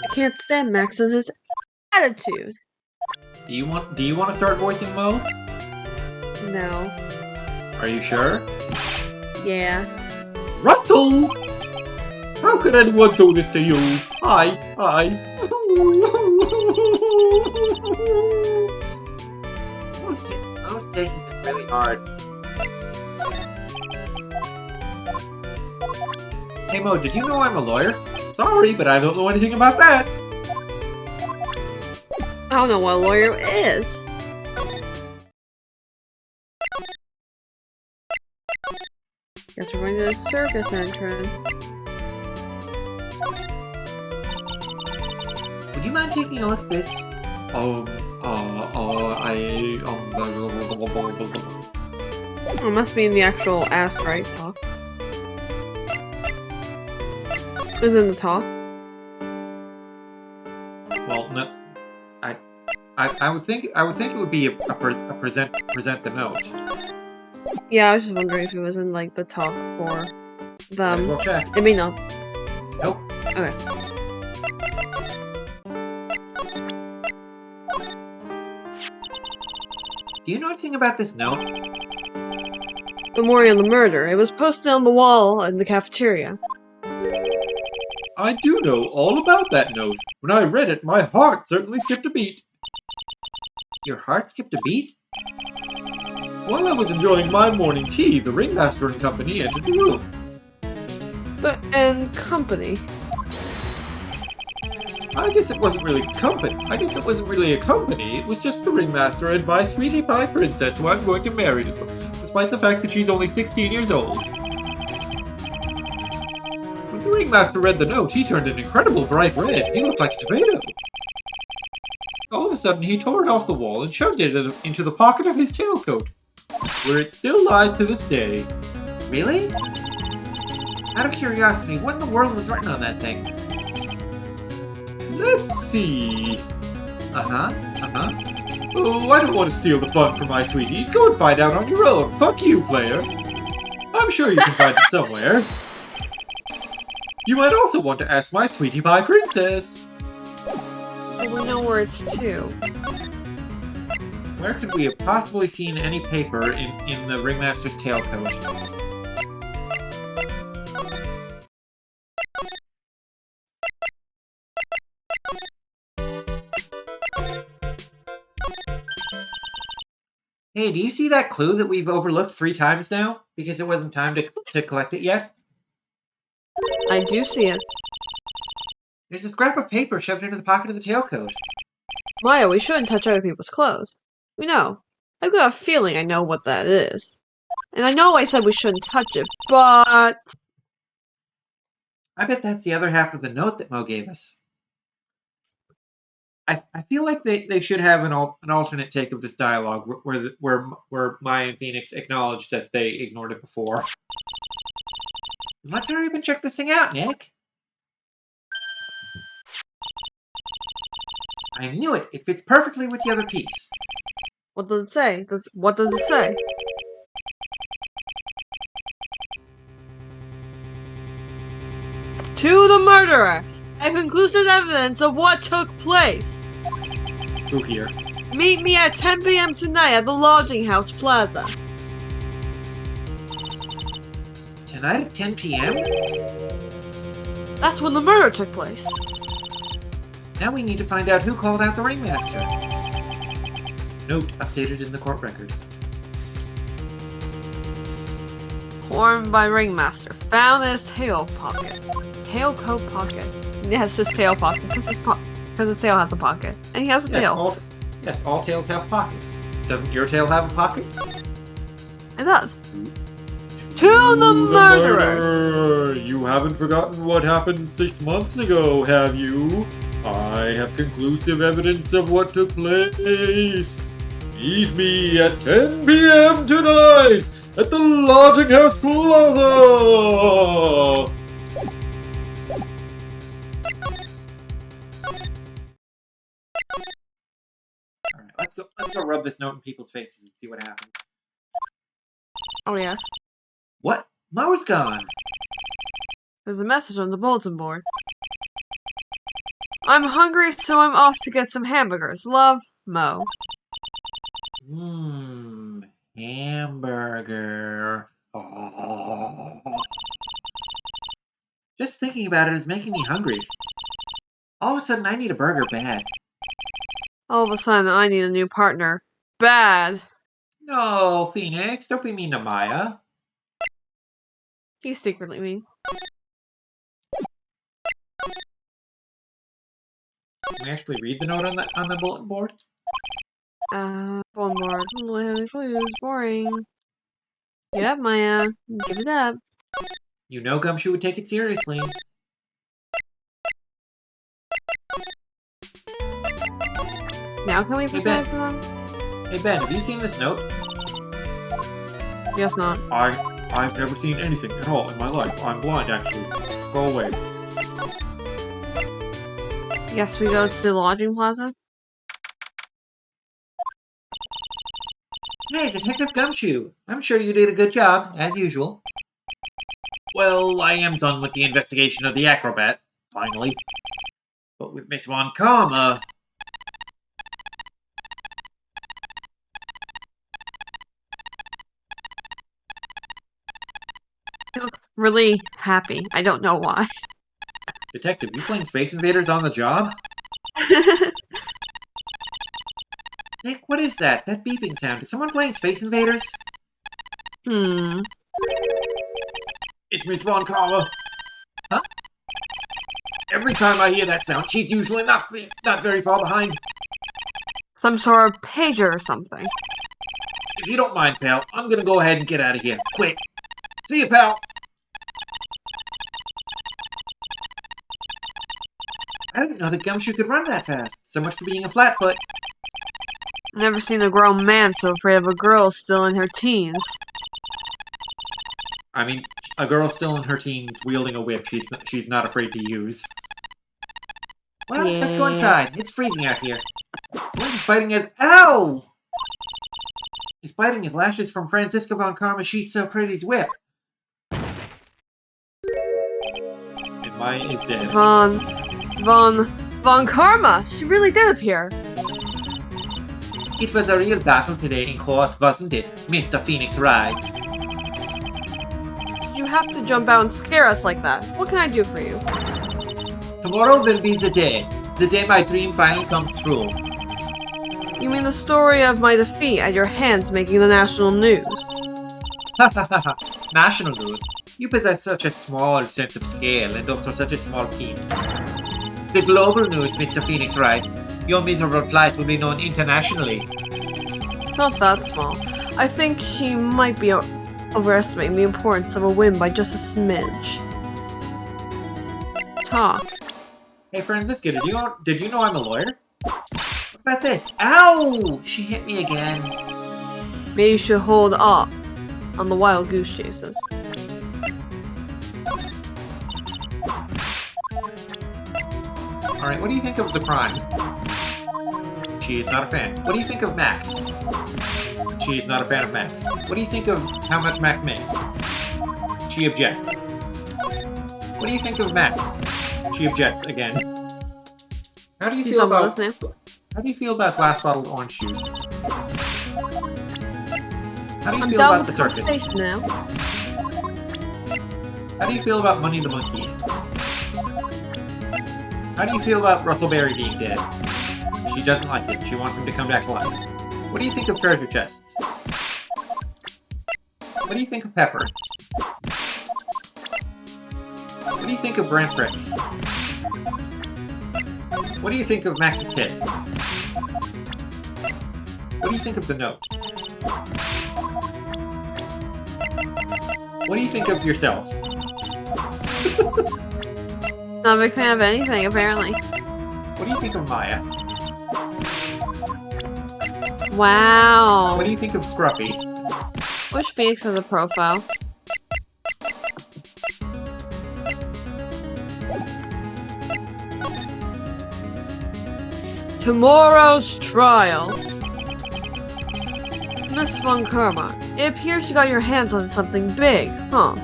I can't stand Max and his attitude. Do you want to start voicing Mo? No. Are you sure? Yeah. Russell! How could anyone do this to you? I... I was taking this really hard. Hey Mo, did you know I'm a lawyer? Sorry, but I don't know anything about that. I don't know what a lawyer is. Guess we're going to the circus entrance. Would you mind taking a look at this? It must be in the actual Ask Right talk. Is it in the talk? Well, no. I would think it would be a present the note. Yeah, I was just wondering if it was in like the talk for Might as them. well check. It may not. Nope. Okay. Do you know anything about this note? Memorial of the murder. It was posted on the wall in the cafeteria. I do know all about that note. When I read it, my heart certainly skipped a beat. Your heart skipped a beat? While I was enjoying my morning tea, the ringmaster and company entered the room. And company. I guess it wasn't really a company. It was just the ringmaster and my sweetie pie princess who I'm going to marry, despite the fact that she's only 16 years old. When the ringmaster read the note, he turned an incredible bright red. He looked like a tomato. All of a sudden, he tore it off the wall and shoved it into the pocket of his tailcoat, where it still lies to this day. Really? Out of curiosity, what in the world was written on that thing? Let's see. Oh, I don't want to steal the fun from my sweeties. Go and find out on your own. Fuck you, player. I'm sure you can find it somewhere. You might also want to ask my sweetie pie princess. But we know where it's to. Where could we have possibly seen any paper in the ringmaster's tailcoat? Hey, do you see that clue that we've overlooked 3 times now? Because it wasn't time to collect it yet? I do see it. There's a scrap of paper shoved into the pocket of the tailcoat. Maya, we shouldn't touch other people's clothes. We know. I've got a feeling I know what that is. And I know I said we shouldn't touch it, but... I bet that's the other half of the note that Mo gave us. I feel like they should have an alternate take of this dialogue where Maya and Phoenix acknowledge that they ignored it before. Let's hurry up and check this thing out, Nick. I knew it. It fits perfectly with the other piece. What does it say? What does it say? To the murderer! I have conclusive evidence of what took place! Spookier. Meet me at 10 p.m. tonight at the Lodging House Plaza. Tonight at 10 p.m.? That's when the murder took place. Now we need to find out who called out the ringmaster. Note updated in the court record. Horn by ringmaster. Found in his tail pocket. Tailcoat pocket. Yes, his tail pocket. Because his tail has a pocket. And he has a tail. Yes, all tails have pockets. Doesn't your tail have a pocket? It does. To the murderer! You haven't forgotten what happened 6 months ago, have you? I have conclusive evidence of what took place. Meet me at 10 p.m. tonight at the Lodging House Plaza! Alright, let's go rub this note in people's faces and see what happens. Oh, yes. What? Mo's gone! There's a message on the bulletin board. I'm hungry, so I'm off to get some hamburgers. Love, Mo. Hamburger. Oh. Just thinking about it is making me hungry. All of a sudden, I need a burger bad. All of a sudden, I need a new partner. Bad. No, Phoenix, don't be mean to Maya. He's secretly mean. Can we actually read the note on the bulletin board? Bulletin board. It's boring. Yep, Maya. Give it up. You know Gumshoe would take it seriously. Now can we present it to them? Hey Ben, have you seen this note? Guess not. I've never seen anything at all in my life. I'm blind, actually. Go away. Yes, we go to the lodging plaza. Hey, Detective Gumshoe. I'm sure you did a good job, as usual. Well, I am done with the investigation of the acrobat, finally. But with Miss Von Karma... You look really happy. I don't know why. Detective, you playing Space Invaders on the job? Nick, what is that? That beeping sound. Is someone playing Space Invaders? It's Miss Von Karma. Huh? Every time I hear that sound, she's usually not very far behind. Some sort of pager or something. If you don't mind, pal, I'm gonna go ahead and get out of here. Quick. See you, pal. I didn't know that Gumshoe could run that fast. So much for being a flatfoot. Never seen a grown man so afraid of a girl still in her teens. I mean, a girl still in her teens wielding a whip she's not afraid to use. Well, let's go inside. It's freezing out here. He's biting his... Ow! He's biting his lashes from Franziska von Karma She's So Pretty's whip. And Maya is dead. Von Karma! She really did appear. It was a real battle today in court, wasn't it, Mr. Phoenix Wright? You have to jump out and scare us like that. What can I do for you? Tomorrow will be the day my dream finally comes true. You mean the story of my defeat at your hands making the national news? National news? You possess such a small sense of scale and also such a small penis. The global news, Mr. Phoenix Wright. Your miserable plight will be known internationally. It's not that small. I think she might be overestimating the importance of a win by just a smidge. Talk. Hey Franziska, did you know I'm a lawyer? What about this? Ow! She hit me again. Maybe you should hold off on the wild goose chases. Alright, what do you think of the crime? She is not a fan. What do you think of Max? She is not a fan of Max. What do you think of how much Max makes? She objects. What do you think of Max? She objects again. How do you He's feel on about... list now. How do you feel about glass bottled orange juice? How do you I'm feel done about with the the circus? conversation now. How do you feel about Money the Monkey? How do you feel about Russell Berry being dead? She doesn't like it. She wants him to come back to life. What do you think of treasure chests? What do you think of Pepper? What do you think of Grand Prix? What do you think of Max's tits? What do you think of the note? What do you think of yourself? Not a big fan of anything, apparently. What do you think of Maya? Wow. What do you think of Scruffy? Wish Phoenix has a profile. Tomorrow's trial. Miss Von Karma, it appears you got your hands on something big, huh?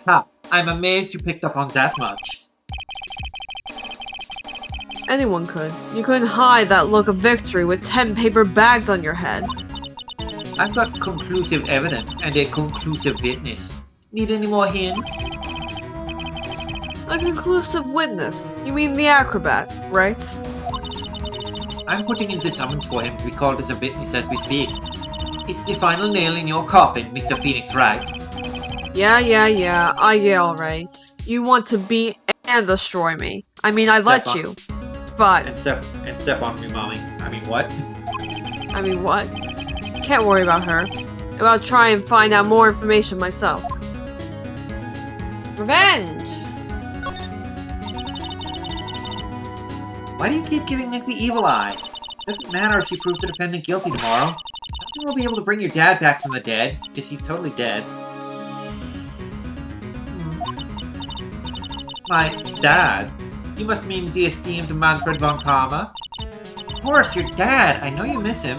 Ha! I'm amazed you picked up on that much. Anyone could. You couldn't hide that look of victory with 10 paper bags on your head. I've got conclusive evidence and a conclusive witness. Need any more hints? A conclusive witness. You mean the acrobat, right? I'm putting in the summons for him to be called as a witness as we speak. It's the final nail in your coffin, Mr. Phoenix Wright. Yeah, I get alright. You want to beat and destroy me. I mean, I let you. But... And step on me, mommy. I mean, what? I mean, what? Can't worry about her. I'll try and find out more information myself. Revenge! Why do you keep giving Nick the evil eye? Doesn't matter if you prove the defendant guilty tomorrow. I think we'll be able to bring your dad back from the dead, because he's totally dead. My dad? You must mean the esteemed Manfred von Karma? Of course, your dad! I know you miss him.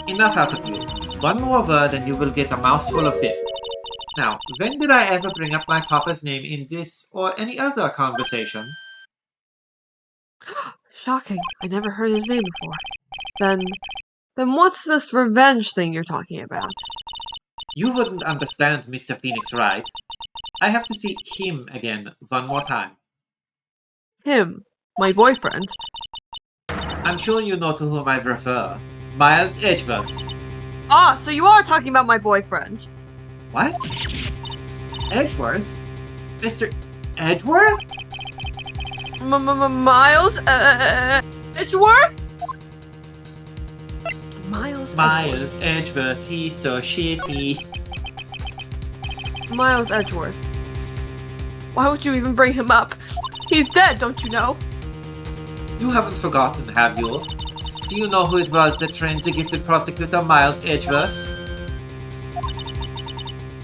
Enough out of you. One more word and you will get a mouthful of it. Now, when did I ever bring up my papa's name in this or any other conversation? Shocking. I never heard his name before. Then what's this revenge thing you're talking about? You wouldn't understand, Mr. Phoenix Wright. I have to see him again one more time. Him. My boyfriend. I'm sure you know to whom I refer. Miles Edgeworth. Ah, so you are talking about my boyfriend. What? Edgeworth? Mr. Edgeworth? Miles Edgeworth? Miles Edgeworth, he's so shitty. Miles Edgeworth. Why would you even bring him up? He's dead, don't you know? You haven't forgotten, have you? Do you know who it was that trained the gifted prosecutor Miles Edgeworth?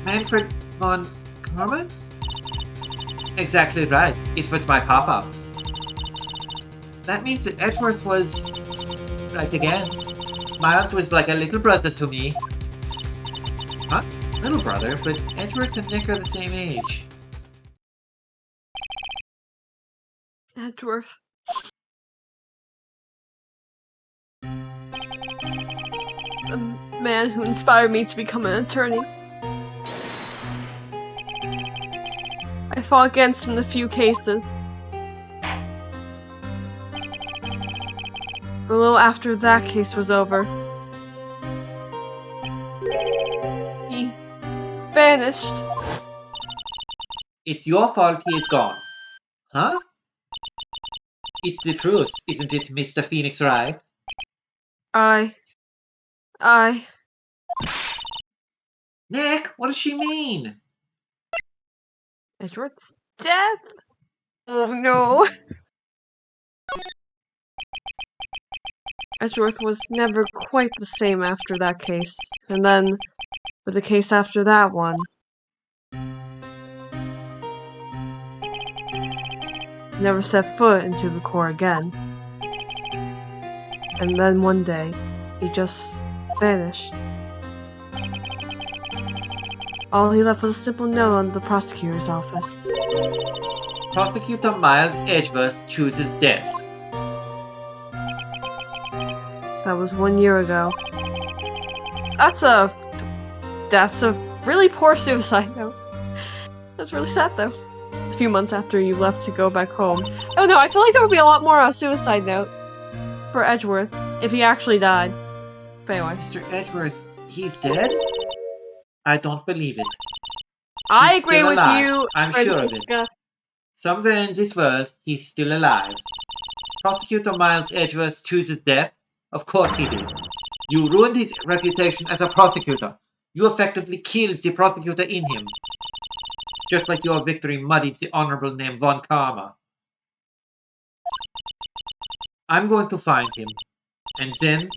Manfred von Karma? Exactly right. It was my papa. that means that Edgeworth was... Right again. Miles was like a little brother to me. Huh? Little brother, but Edgeworth and Nick are the same age. Edgeworth. The man who inspired me to become an attorney. I fought against him in a few cases. A little after that case was over, he vanished. It's your fault he is gone. Huh? It's the truth, isn't it, Mr. Phoenix Wright? I... Nick, what does she mean? Edgeworth's death? Oh no. Edgeworth was never quite the same after that case. And then, with the case after that one, never set foot into the core again. And then one day, he just vanished. All he left was a simple note on the prosecutor's office. Prosecutor Miles Edgeworth chooses death. That was 1 year ago. That's a really poor suicide note. That's really sad though. A few months after you left to go back home. Oh no, I feel like there would be a lot more suicide note for Edgeworth if he actually died. But anyway. Mr. Edgeworth, he's dead? I don't believe it. I He's agree still with alive. you, I'm sure of it. Francisca. Somewhere in this world, he's still alive. Prosecutor Miles Edgeworth chooses death? Of course he did. You ruined his reputation as a prosecutor. You effectively killed the prosecutor in him. Just like your victory muddied the honorable name Von Karma. I'm going to find him. And then,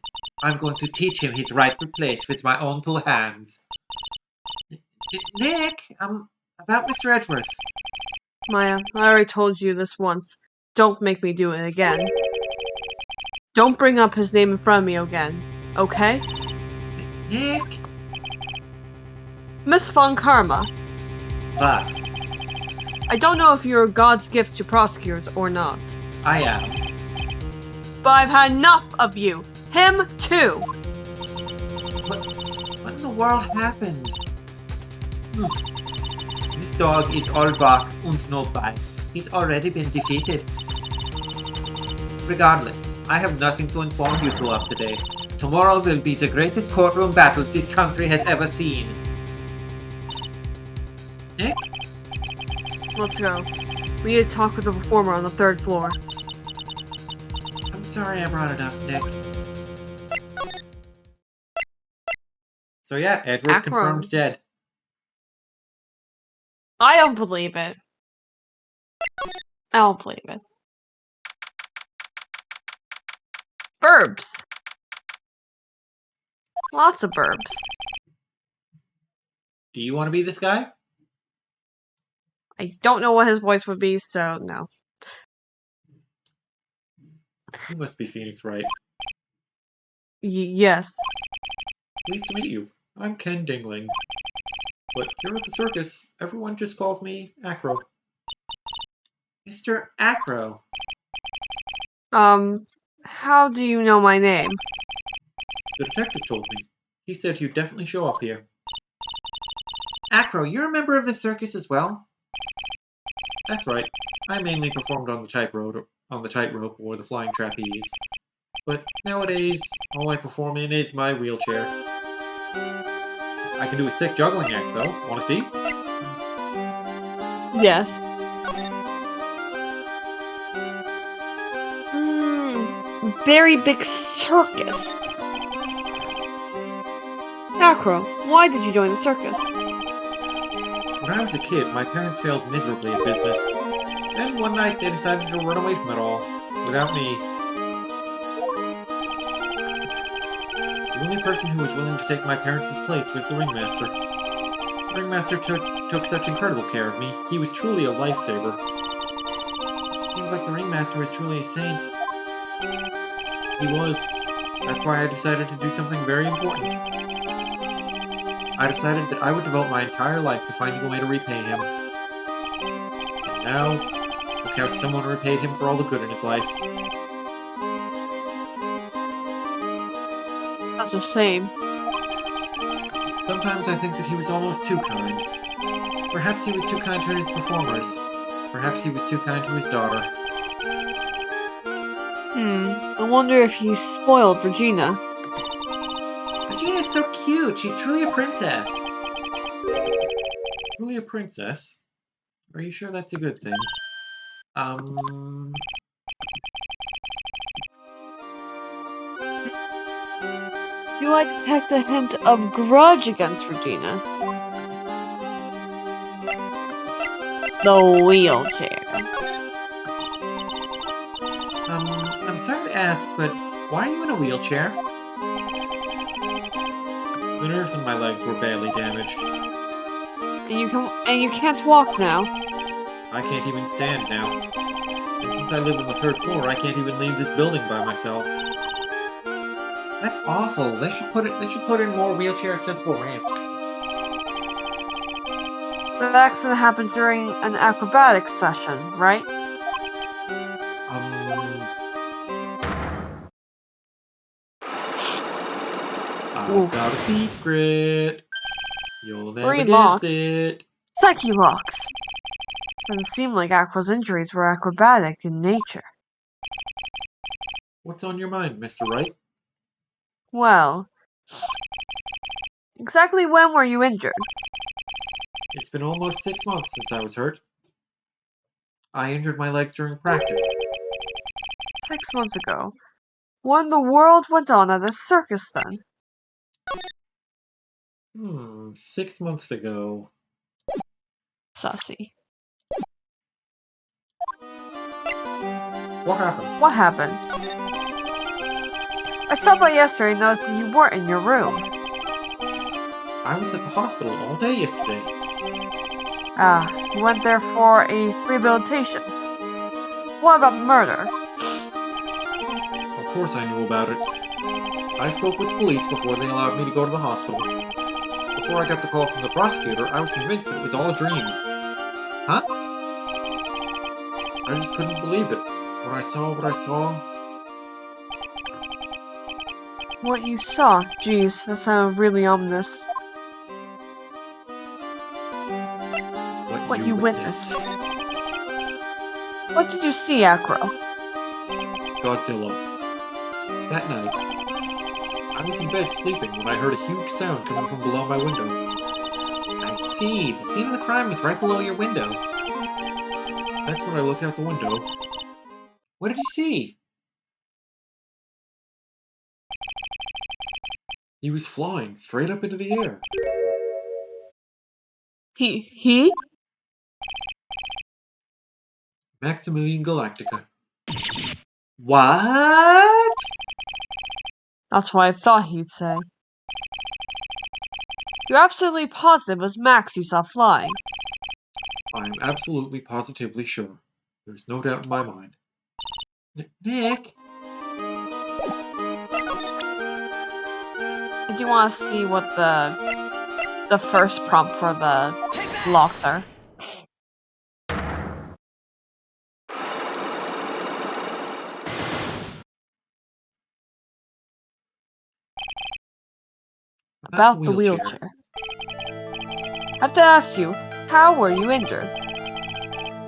I'm going to teach him his rightful place with my own two hands. Nick, about Mr. Edgeworth. Maya, I already told you this once. Don't make me do it again. Don't bring up his name in front of me again, okay? Nick? Miss Von Karma, But I don't know if you're God's gift to prosecutors or not, I am. but I've had enough of you. Him too. What in the world happened? This dog is all bark and no bite. He's already been defeated. Regardless, I have nothing to inform you two of today. Tomorrow will be the greatest courtroom battles this country has ever seen. Nick? Let's go. We need to talk with the performer on the 3rd floor. I'm sorry I brought it up, Nick. So yeah, Edgeworth Acro. confirmed dead. I don't believe it. I don't believe it. Verbs. Lots of verbs. Do you want to be this guy? I don't know what his voice would be, so no. You must be Phoenix Wright. Yes. Pleased to meet you. I'm Ken Dingling. But here at the circus, everyone just calls me Acro. Mr. Acro. How do you know my name? The detective told me. He said you'd definitely show up here. Acro, you're a member of the circus as well? That's right. I mainly performed on the tightrope or the flying trapeze. But nowadays, all I perform in is my wheelchair. I can do a sick juggling act, though. Want to see? Yes. Very big circus. Acro, why did you join the circus? When I was a kid, my parents failed miserably at business. Then one night they decided to run away from it all, without me. The only person who was willing to take my parents' place was the ringmaster. The ringmaster took such incredible care of me. He was truly a lifesaver. Seems like the ringmaster is truly a saint. He was. That's why I decided to do something very important. I decided that I would devote my entire life to finding a way to repay him. And now, look how someone repaid him for all the good in his life. That's a shame. Sometimes I think that he was almost too kind. Perhaps he was too kind to his performers. Perhaps he was too kind to his daughter. I wonder if he spoiled Regina. Regina's so cute. She's truly a princess. Truly a princess? Are you sure that's a good thing? Do I detect a hint of grudge against Regina? The wheelchair. I'm sorry to ask, but why are you in a wheelchair? The nerves in my legs were badly damaged. And you can't walk now. I can't even stand now. And since I live on the 3rd floor, I can't even leave this building by myself. That's awful. They should put in more wheelchair-accessible ramps. The accident happened during an acrobatics session, right? I've got a secret. You'll never Green guess locked. it. Psyche locks. Doesn't seem like Aqua's injuries were acrobatic in nature. What's on your mind, Mr. Wright? Well, exactly when were you injured? It's been almost 6 months since I was hurt. I injured my legs during practice. 6 months ago. When the world went on at the circus then? 6 months ago. Sussy. What happened? What happened? I stopped by yesterday and noticed that you weren't in your room. I was at the hospital all day yesterday. Ah, you went there for a rehabilitation. What about the murder? Of course I knew about it. I spoke with the police before they allowed me to go to the hospital. Before I got the call from the prosecutor, I was convinced that it was all a dream. Huh? I just couldn't believe it. When I saw what I saw... What you saw? Jeez, that sounded really ominous. What you witnessed. What did you see, Acro? Godzilla. That night, I was in bed sleeping when I heard a huge sound coming from below my window. I see. The scene of the crime was right below your window. That's when I looked out the window. What did you see? He was flying straight up into the air. He? Maximilian Galactica. What? That's what I thought he'd say. You're absolutely positive it was Max you saw flying. I am absolutely positively sure. There's no doubt in my mind. Nick? Did you want to see what the first prompt for the locks are? About the wheelchair. I have to ask you, how were you injured?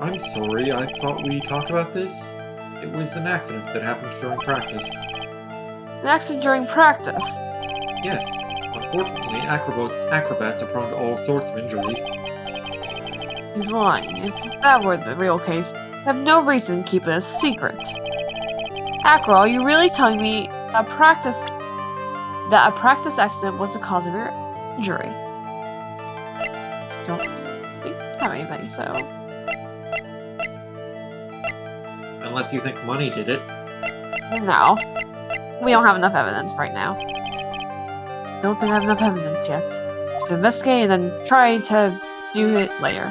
I'm sorry, I thought we talked about this. It was an accident that happened during practice. An accident during practice? Yes, unfortunately, acrobats are prone to all sorts of injuries. He's lying. If that were the real case, I have no reason to keep it a secret. Acro, are you really telling me that a practice accident was the cause of your injury? Don't think have anything, so... Unless you think money did it. No. We don't have enough evidence right now. Don't think I have enough evidence yet. To investigate and then try to do it later.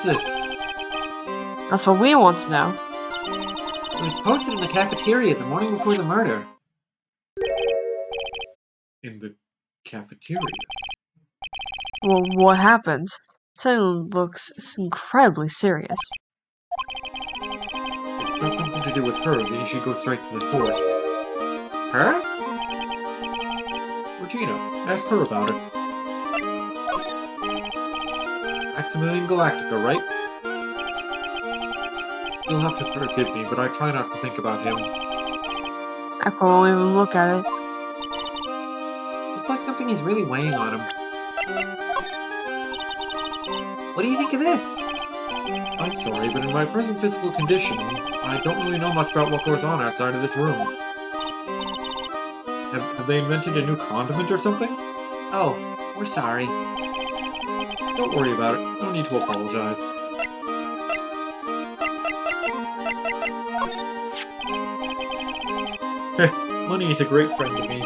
this? That's what we want to know. It was posted in the cafeteria the morning before the murder. In the cafeteria? Well, what happened? Something looks incredibly serious. If it's not something to do with her, then you should go straight to the source. Her? Regina, ask her about it. Maximilian Galactica, right? You'll have to forgive me, but I try not to think about him. I won't even look at it. It's like something is really weighing on him. What do you think of this? I'm sorry, but in my present physical condition, I don't really know much about what goes on outside of this room. Have they invented a new condiment or something? Oh, we're sorry. Don't worry about it. No need to apologize. Money is a great friend to me.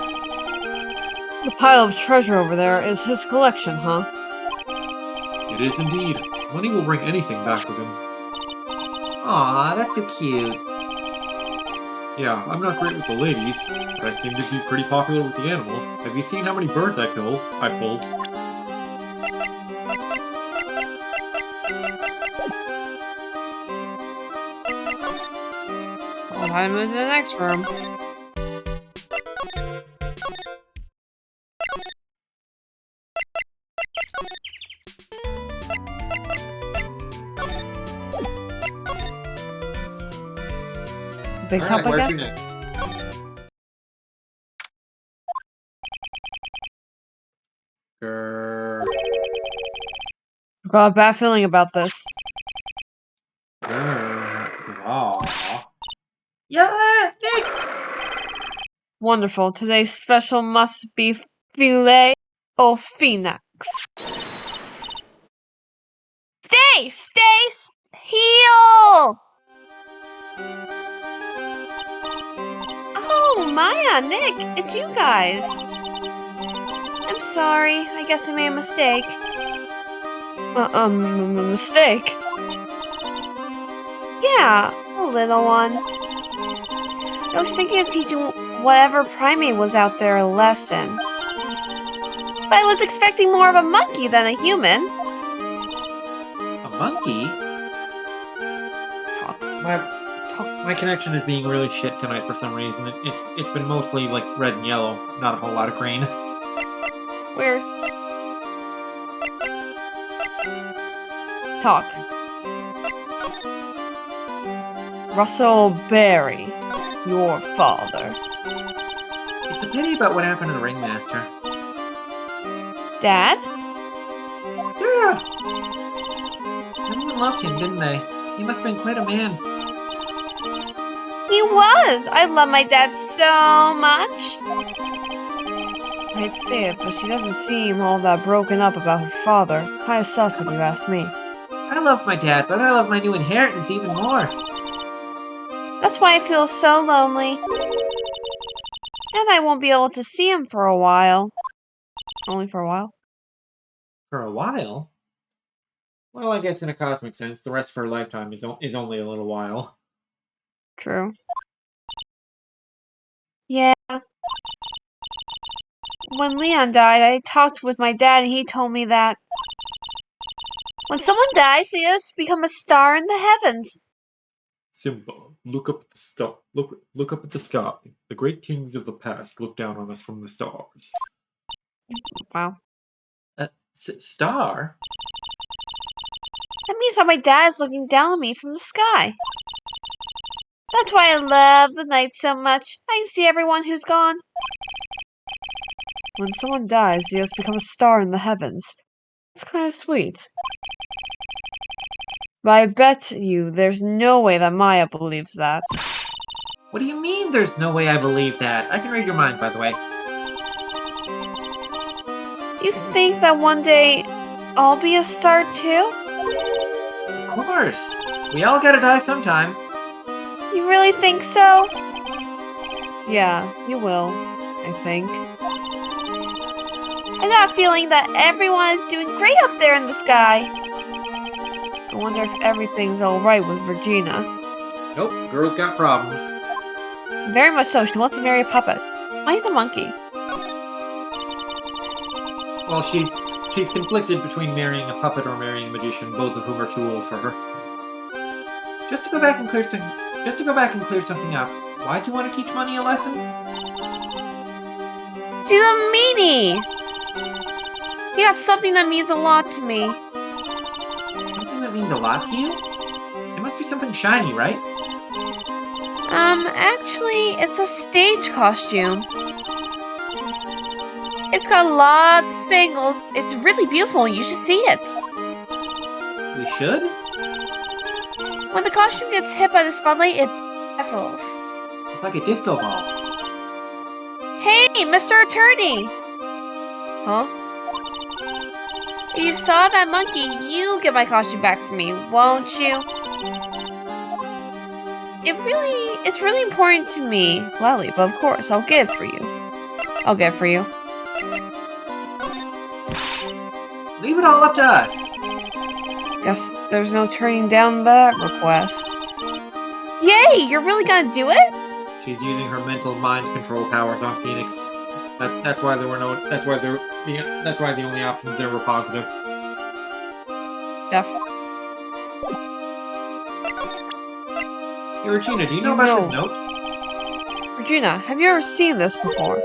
The pile of treasure over there is his collection, huh? It is indeed. Money will bring anything back with him. Aw, that's so cute. Yeah, I'm not great with the ladies, but I seem to be pretty popular with the animals. Have you seen how many birds I pulled? Well, I move to the next room. Big top, I guess? next? Grrr. I've got a bad feeling about this. Aw. Yeah, Nick! Wonderful. Today's special must be filet au phoenix. Stay! Heal! Oh, Maya, Nick, it's you guys. I'm sorry. I guess I made a mistake. Mistake? Yeah, a little one. I was thinking of teaching whatever primate was out there a lesson. But I was expecting more of a monkey than a human. A monkey? My connection is being really shit tonight for some reason. It's been mostly like red and yellow, not a whole lot of green. Weird. Talk. Russell Berry, your father. It's a pity about what happened to the ringmaster. Dad? Yeah! Everyone loved him, didn't they? He must have been quite a man. He was! I love my dad so much! I hate to say it, but she doesn't seem all that broken up about her father. Kinda sus if you ask me. I loved my dad, but I love my new inheritance even more. That's why I feel so lonely. And I won't be able to see him for a while. Only for a while. For a while? Well, I guess in a cosmic sense, the rest of her lifetime is only a little while. True. Yeah. When Leon died, I talked with my dad and he told me that when someone dies, they just become a star in the heavens. Simba, look up at the star. Look up at the sky. The great kings of the past look down on us from the stars. Wow. Star? That means that my dad's looking down on me from the sky. That's why I love the night so much. I can see everyone who's gone. When someone dies, they just become a star in the heavens. It's kind of sweet. But I bet you there's no way that Maya believes that. What do you mean there's no way I believe that? I can read your mind, by the way. Do you think that one day I'll be a star too? Of course. We all gotta die sometime. You really think so? Yeah, you will, I think. I got a feeling that everyone is doing great up there in the sky. I wonder if everything's alright with Regina. Nope, girl's got problems. Very much so. She wants to marry a puppet. Why the monkey? Well, she's conflicted between marrying a puppet or marrying a magician, both of whom are too old for her. Just to go back and clear something up. Why'd you want to teach Money a lesson? She's a meanie! He got something that means a lot to me. Something that means a lot to you? It must be something shiny, right? Actually, it's a stage costume. It's got lots of spangles. It's really beautiful. You should see it. We should? When the costume gets hit by the spotlight, it dazzles. It's like a disco ball. Hey, Mr. Attorney! Huh? If you saw that monkey, you get my costume back for me, won't you? It's really important to me, Lily, but of course, I'll get it for you. I'll get it for you. Leave it all up to us. Guess there's no turning down that request. Yay! You're really gonna do it? She's using her mental mind control powers on Phoenix. That's why the only options there were positive. Def. Hey, Regina, do you know about this note? Regina, have you ever seen this before?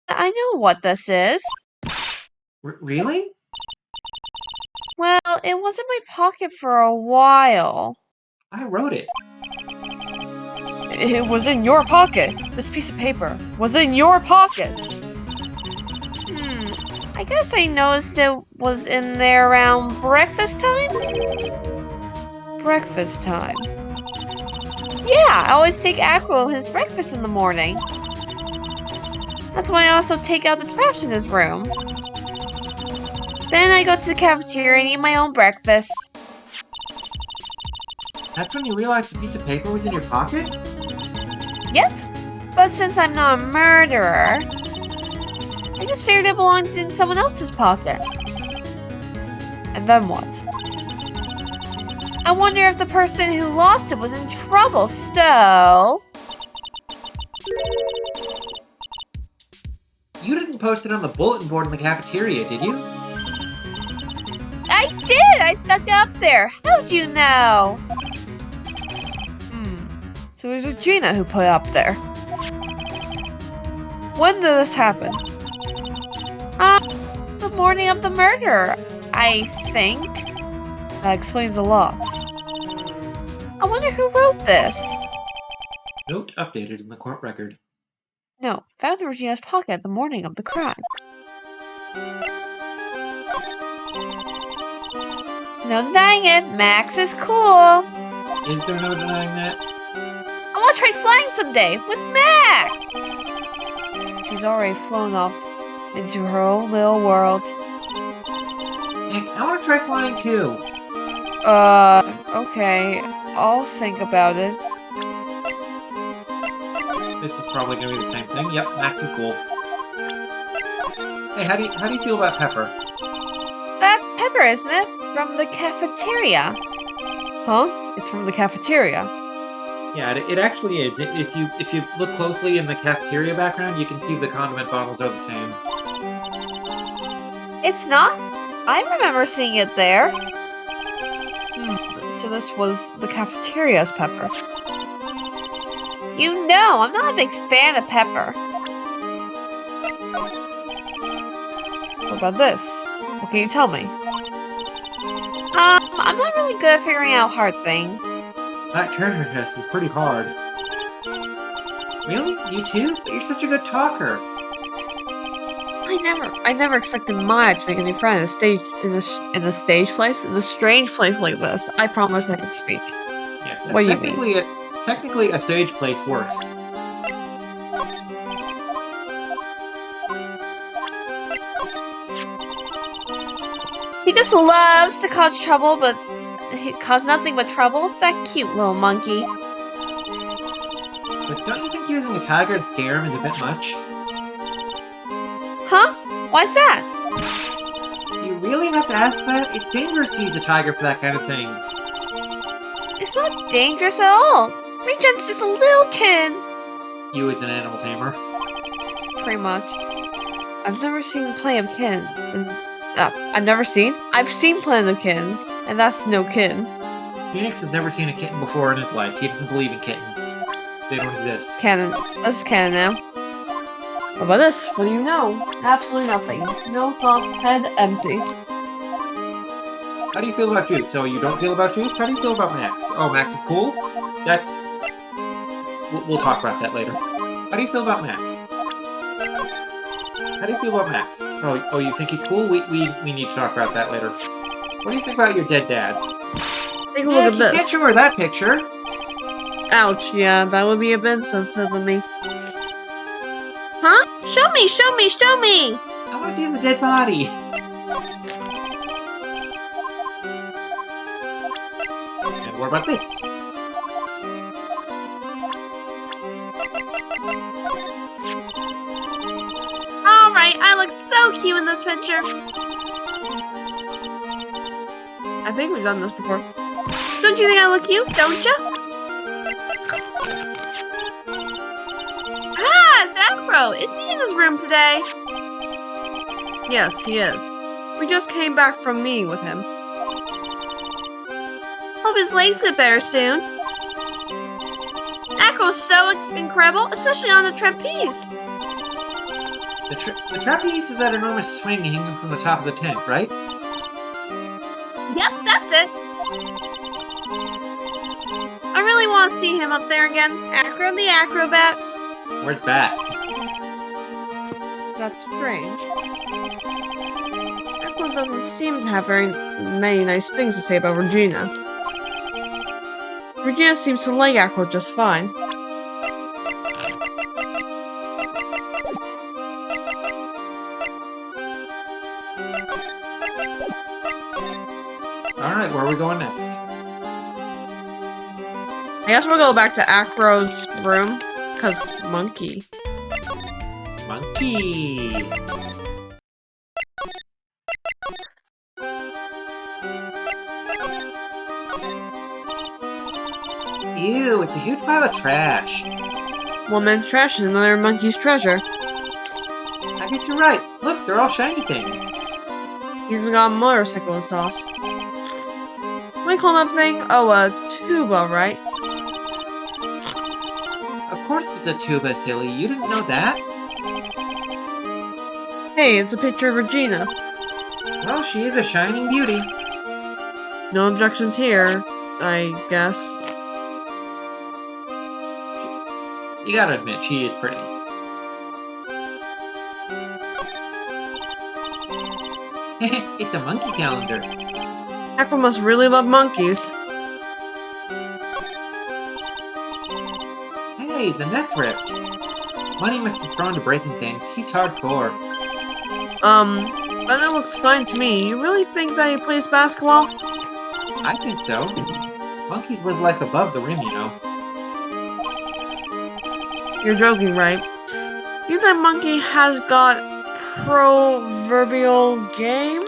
I know what this is. Really? Well, it was in my pocket for a while. I wrote it. It was in your pocket. This piece of paper was in your pocket. I guess I noticed it was in there around breakfast time? Breakfast time. Yeah, I always take Aqua his breakfast in the morning. That's why I also take out the trash in his room. Then I go to the cafeteria and eat my own breakfast. That's when you realized the piece of paper was in your pocket? Yep. But since I'm not a murderer, I just figured it belonged in someone else's pocket. And then what? I wonder if the person who lost it was in trouble, so... You didn't post it on the bulletin board in the cafeteria, did you? I did! I stuck it up there! How'd you know? So it was Regina who put it up there. When did this happen? The morning of the murder, I think. That explains a lot. I wonder who wrote this. Note updated in the court record. No, found in Regina's pocket the morning of the crime. No denying it, Max is cool. Is there no denying that? I want to try flying someday with Max. She's already flown off into her own little world. Nick, I want to try flying too. Okay. I'll think about it. This is probably going to be the same thing. Yep, Max is cool. Hey, how do you feel about Pepper? That's Pepper, isn't it? From the cafeteria. Huh? It's from the cafeteria. Yeah, it actually is. If you look closely in the cafeteria background, you can see the condiment bottles are the same. It's not? I remember seeing it there. So this was the cafeteria's Pepper. You know, I'm not a big fan of Pepper. What about this? What can you tell me? I'm not really good at figuring out hard things. That treasure chest is pretty hard. Really? You too? But you're such a good talker. I never expected Maya to make a new friend in a strange place like this. I promise I can speak. Yeah, What do you mean? Technically, a stage place works. He just loves to cause trouble, but he caused nothing but trouble. That cute little monkey. But don't you think using a tiger to scare him is a bit much? Huh? Why's that? you really have to ask that? It's dangerous to use a tiger for that kind of thing. It's not dangerous at all. Regen's just a little kid. You as an animal tamer. Pretty much. I've never seen Play of Kittens. I've seen Planet of Kittens, and that's no kid. Phoenix has never seen a kitten before in his life. He doesn't believe in kittens. They don't exist. Canon. This is canon now. What about this? What do you know? Absolutely nothing. No thoughts, head empty. How do you feel about Juice? So you don't feel about Juice? How do you feel about Max? Oh, Max is cool? That's... We'll talk about that later. How do you feel about Max? How do you feel about Max? Oh, you think he's cool? We need to talk about that later. What do you think about your dead dad? Take a look at You can't this. show her that picture. Ouch, yeah, that would be a bit sensitive of me. Huh? Show me, show me, show me! I want to see the dead body. And what about this? Alright, I look so cute in this picture. I think we've done this before. Don't you think I look cute, don't ya? Ah, it's Afro! Is he in his room today? Yes, he is. We just came back from meeting with him. Hope his legs get better soon. Afro's so incredible, especially on the trapeze. The trapeze is that enormous swing hanging from the top of the tent, right? Yep, that's it. I really want to see him up there again. Acro the Acrobat. Where's Bat? That's strange. Acro doesn't seem to have very many nice things to say about Regina. Regina seems to like Acro just fine. Alright, where are we going next? I guess we'll go back to Acro's room, cause monkey. Monkey! Ew, it's a huge pile of trash. One man's trash is another monkey's treasure. I guess you're right. Look, they're all shiny things. You even got a motorcycle sauce. What do you call that thing? Oh, a tuba, right? Of course it's a tuba, silly. You didn't know that? Hey, it's a picture of Regina. Well, she is a shining beauty. No objections here, I guess. You gotta admit, she is pretty. It's a monkey calendar. Acro must really love monkeys. Hey, the net's ripped. Money must be prone to breaking things. He's hardcore. But that looks fine to me. You really think that he plays basketball? I think so. Monkeys live life above the rim, you know. You're joking, right? You think monkey has got proverbial game?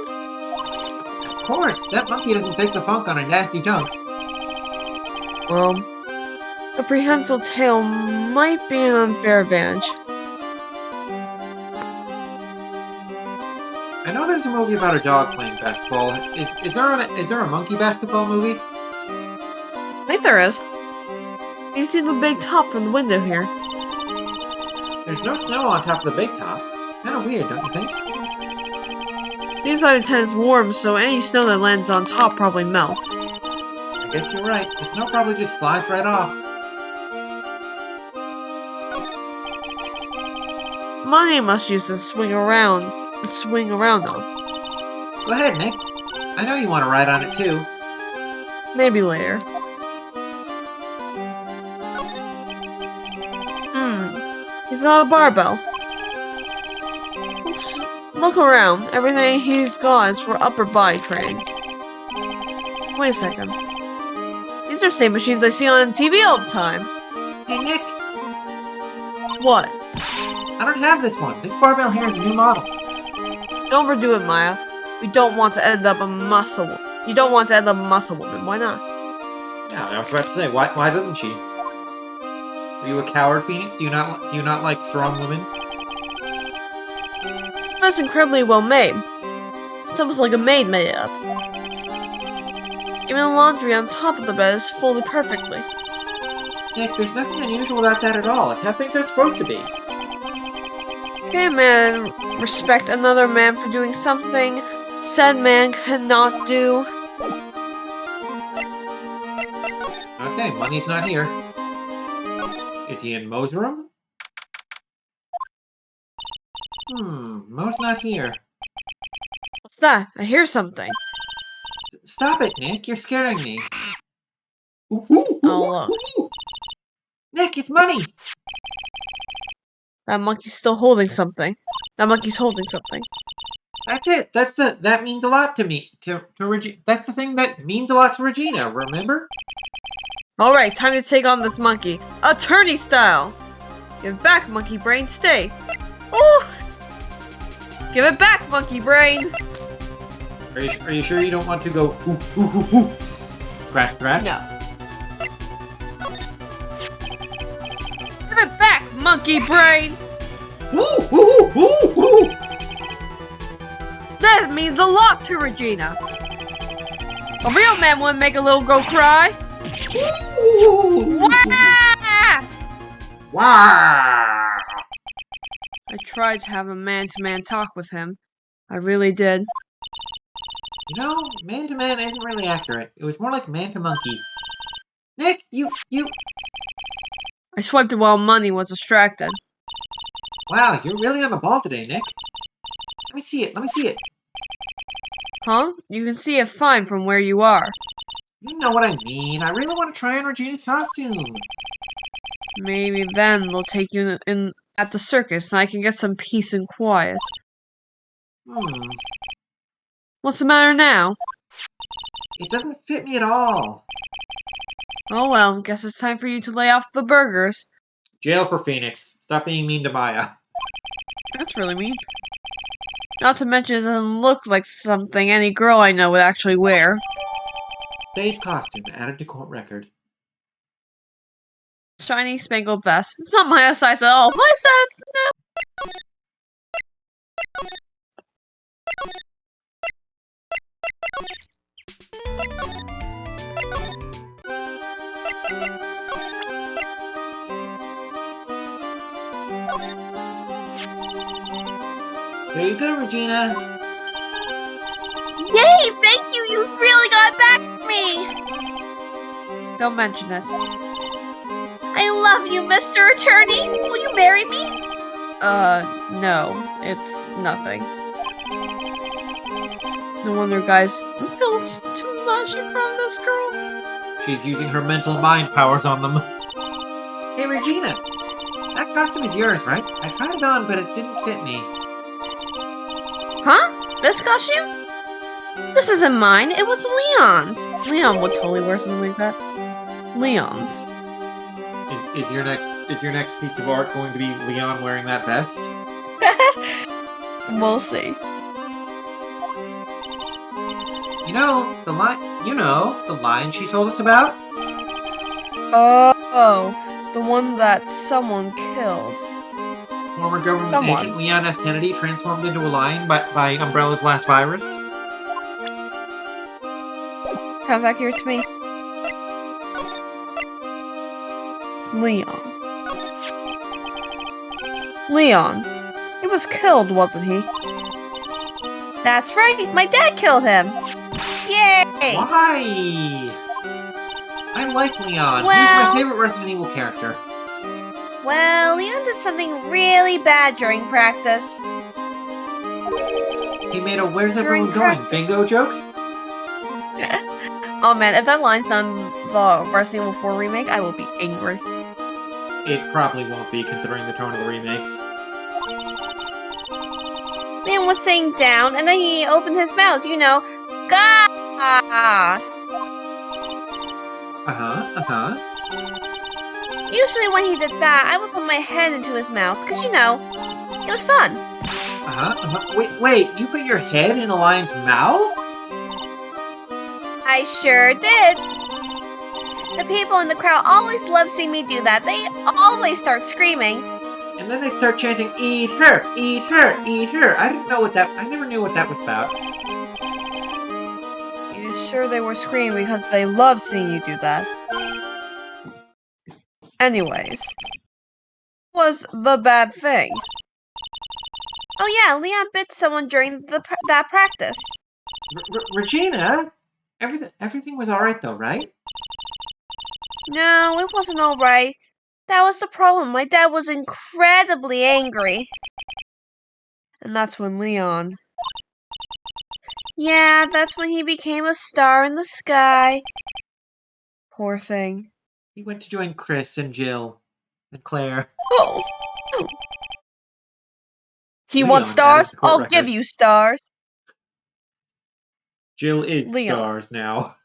Of course, that monkey doesn't take the funk on a nasty dunk. Well, a prehensile tail might be an unfair advantage. I know there's a movie about a dog playing basketball. Is there a monkey basketball movie? I think there is. You can see the big top from the window here. There's no snow on top of the big top. Kinda weird, don't you think? The inside of the tent is warm, so any snow that lands on top probably melts. I guess you're right. The snow probably just slides right off. Money must use to swing around on. Go ahead, Nick. I know you want to ride on it too. Maybe later. He's got a barbell. Oops. Look around. Everything he's got is for upper body training. Wait a second. These are same machines I see on TV all the time. Hey, Nick. What? I don't have this one. This barbell here is a new model. Don't overdo it, Maya. You don't want to end up a muscle. You don't want to end up a muscle woman. Why not? Yeah, I was about to say, why doesn't she? Are you a coward, Phoenix? Do you not like strong women? That's incredibly well made. It's almost like a maid made it up. Even the laundry on top of the bed is folded perfectly. Nick, there's nothing unusual about that at all. It's how things are supposed to be. Can a man respect another man for doing something said man cannot do? Okay, Money's not here. Is he in Mo's room? Mo's not here. What's that? I hear something. Stop it, Nick. You're scaring me. Oh, look. Nick, it's Money! That monkey's still holding something. That monkey's holding something. That's it. That means a lot to me. To Regina. That's the thing that means a lot to Regina, remember? Alright, time to take on this monkey. Attorney style! Give it back, monkey brain, stay. Ooh! Give it back, monkey brain! Are you sure you don't want to go ooh? Scratch, scratch? No. Give it back, monkey brain! Ooh! That means a lot to Regina. A real man wouldn't make a little girl cry. Wah! Wow! I tried to have a man-to-man talk with him. I really did. You know, man-to-man isn't really accurate. It was more like man-to-monkey. Nick, you... I swiped it while Money was distracted. Wow, you're really on the ball today, Nick. Let me see it. Huh? You can see it fine from where you are. You know what I mean. I really want to try on Regina's costume. Maybe then they'll take you in at the circus and I can get some peace and quiet. What's the matter now? It doesn't fit me at all. Oh well, guess it's time for you to lay off the burgers. Jail for Phoenix. Stop being mean to Maya. That's really mean. Not to mention it doesn't look like something any girl I know would actually wear. Stage costume added to court record. Shiny spangled vest. It's not my size at all. My size! There you go, Regina. Yay! Thank you! You really got back to me! Don't mention it. I love you, Mr. Attorney! Will you marry me? No. It's nothing. No wonder guys felt too much in front of this girl. She's using her mental mind powers on them. Hey, Regina! That costume is yours, right? I tried it on, but it didn't fit me. Huh? This costume? This isn't mine. It was Leon's. Leon would totally wear something like that. Leon's. Is your next piece of art going to be Leon wearing that vest? We'll see. You know the line she told us about? Oh, the one that someone killed. Former government Someone. agent Leon S. Kennedy transformed into a lion by Umbrella's last virus. Sounds accurate to me. Leon. Leon. He was killed, wasn't he? That's right, my dad killed him! Yay! Why? I like Leon. He's Well- my favorite Resident Evil character. Well, Leon did something really bad during practice. He made a "Where's During everyone going?" practice. bingo joke. Oh man, if that line's on the Resident Evil 4 remake, I will be angry. It probably won't be, considering the tone of the remakes. Leon was sitting down, and then he opened his mouth, you know. Gah! Usually when he did that, I would put my head into his mouth, because, you know, it was fun. Wait, you put your head in a lion's mouth? I sure did. The people in the crowd always love seeing me do that. They always start screaming. And then they start chanting, "Eat her! Eat her! Eat her!" I never knew what that was about. You sure they were screaming because they love seeing you do that? Anyways, was the bad thing? Oh yeah, Leon bit someone during that practice. Regina? Everything was alright though, right? No, it wasn't alright. That was the problem. My dad was incredibly angry. And that's when Leon... Yeah, that's when he became a star in the sky. Poor thing. He went to join Chris and Jill and Claire. Oh! He Leon wants added stars? to court I'll record. give you stars. Jill is Leon. stars now.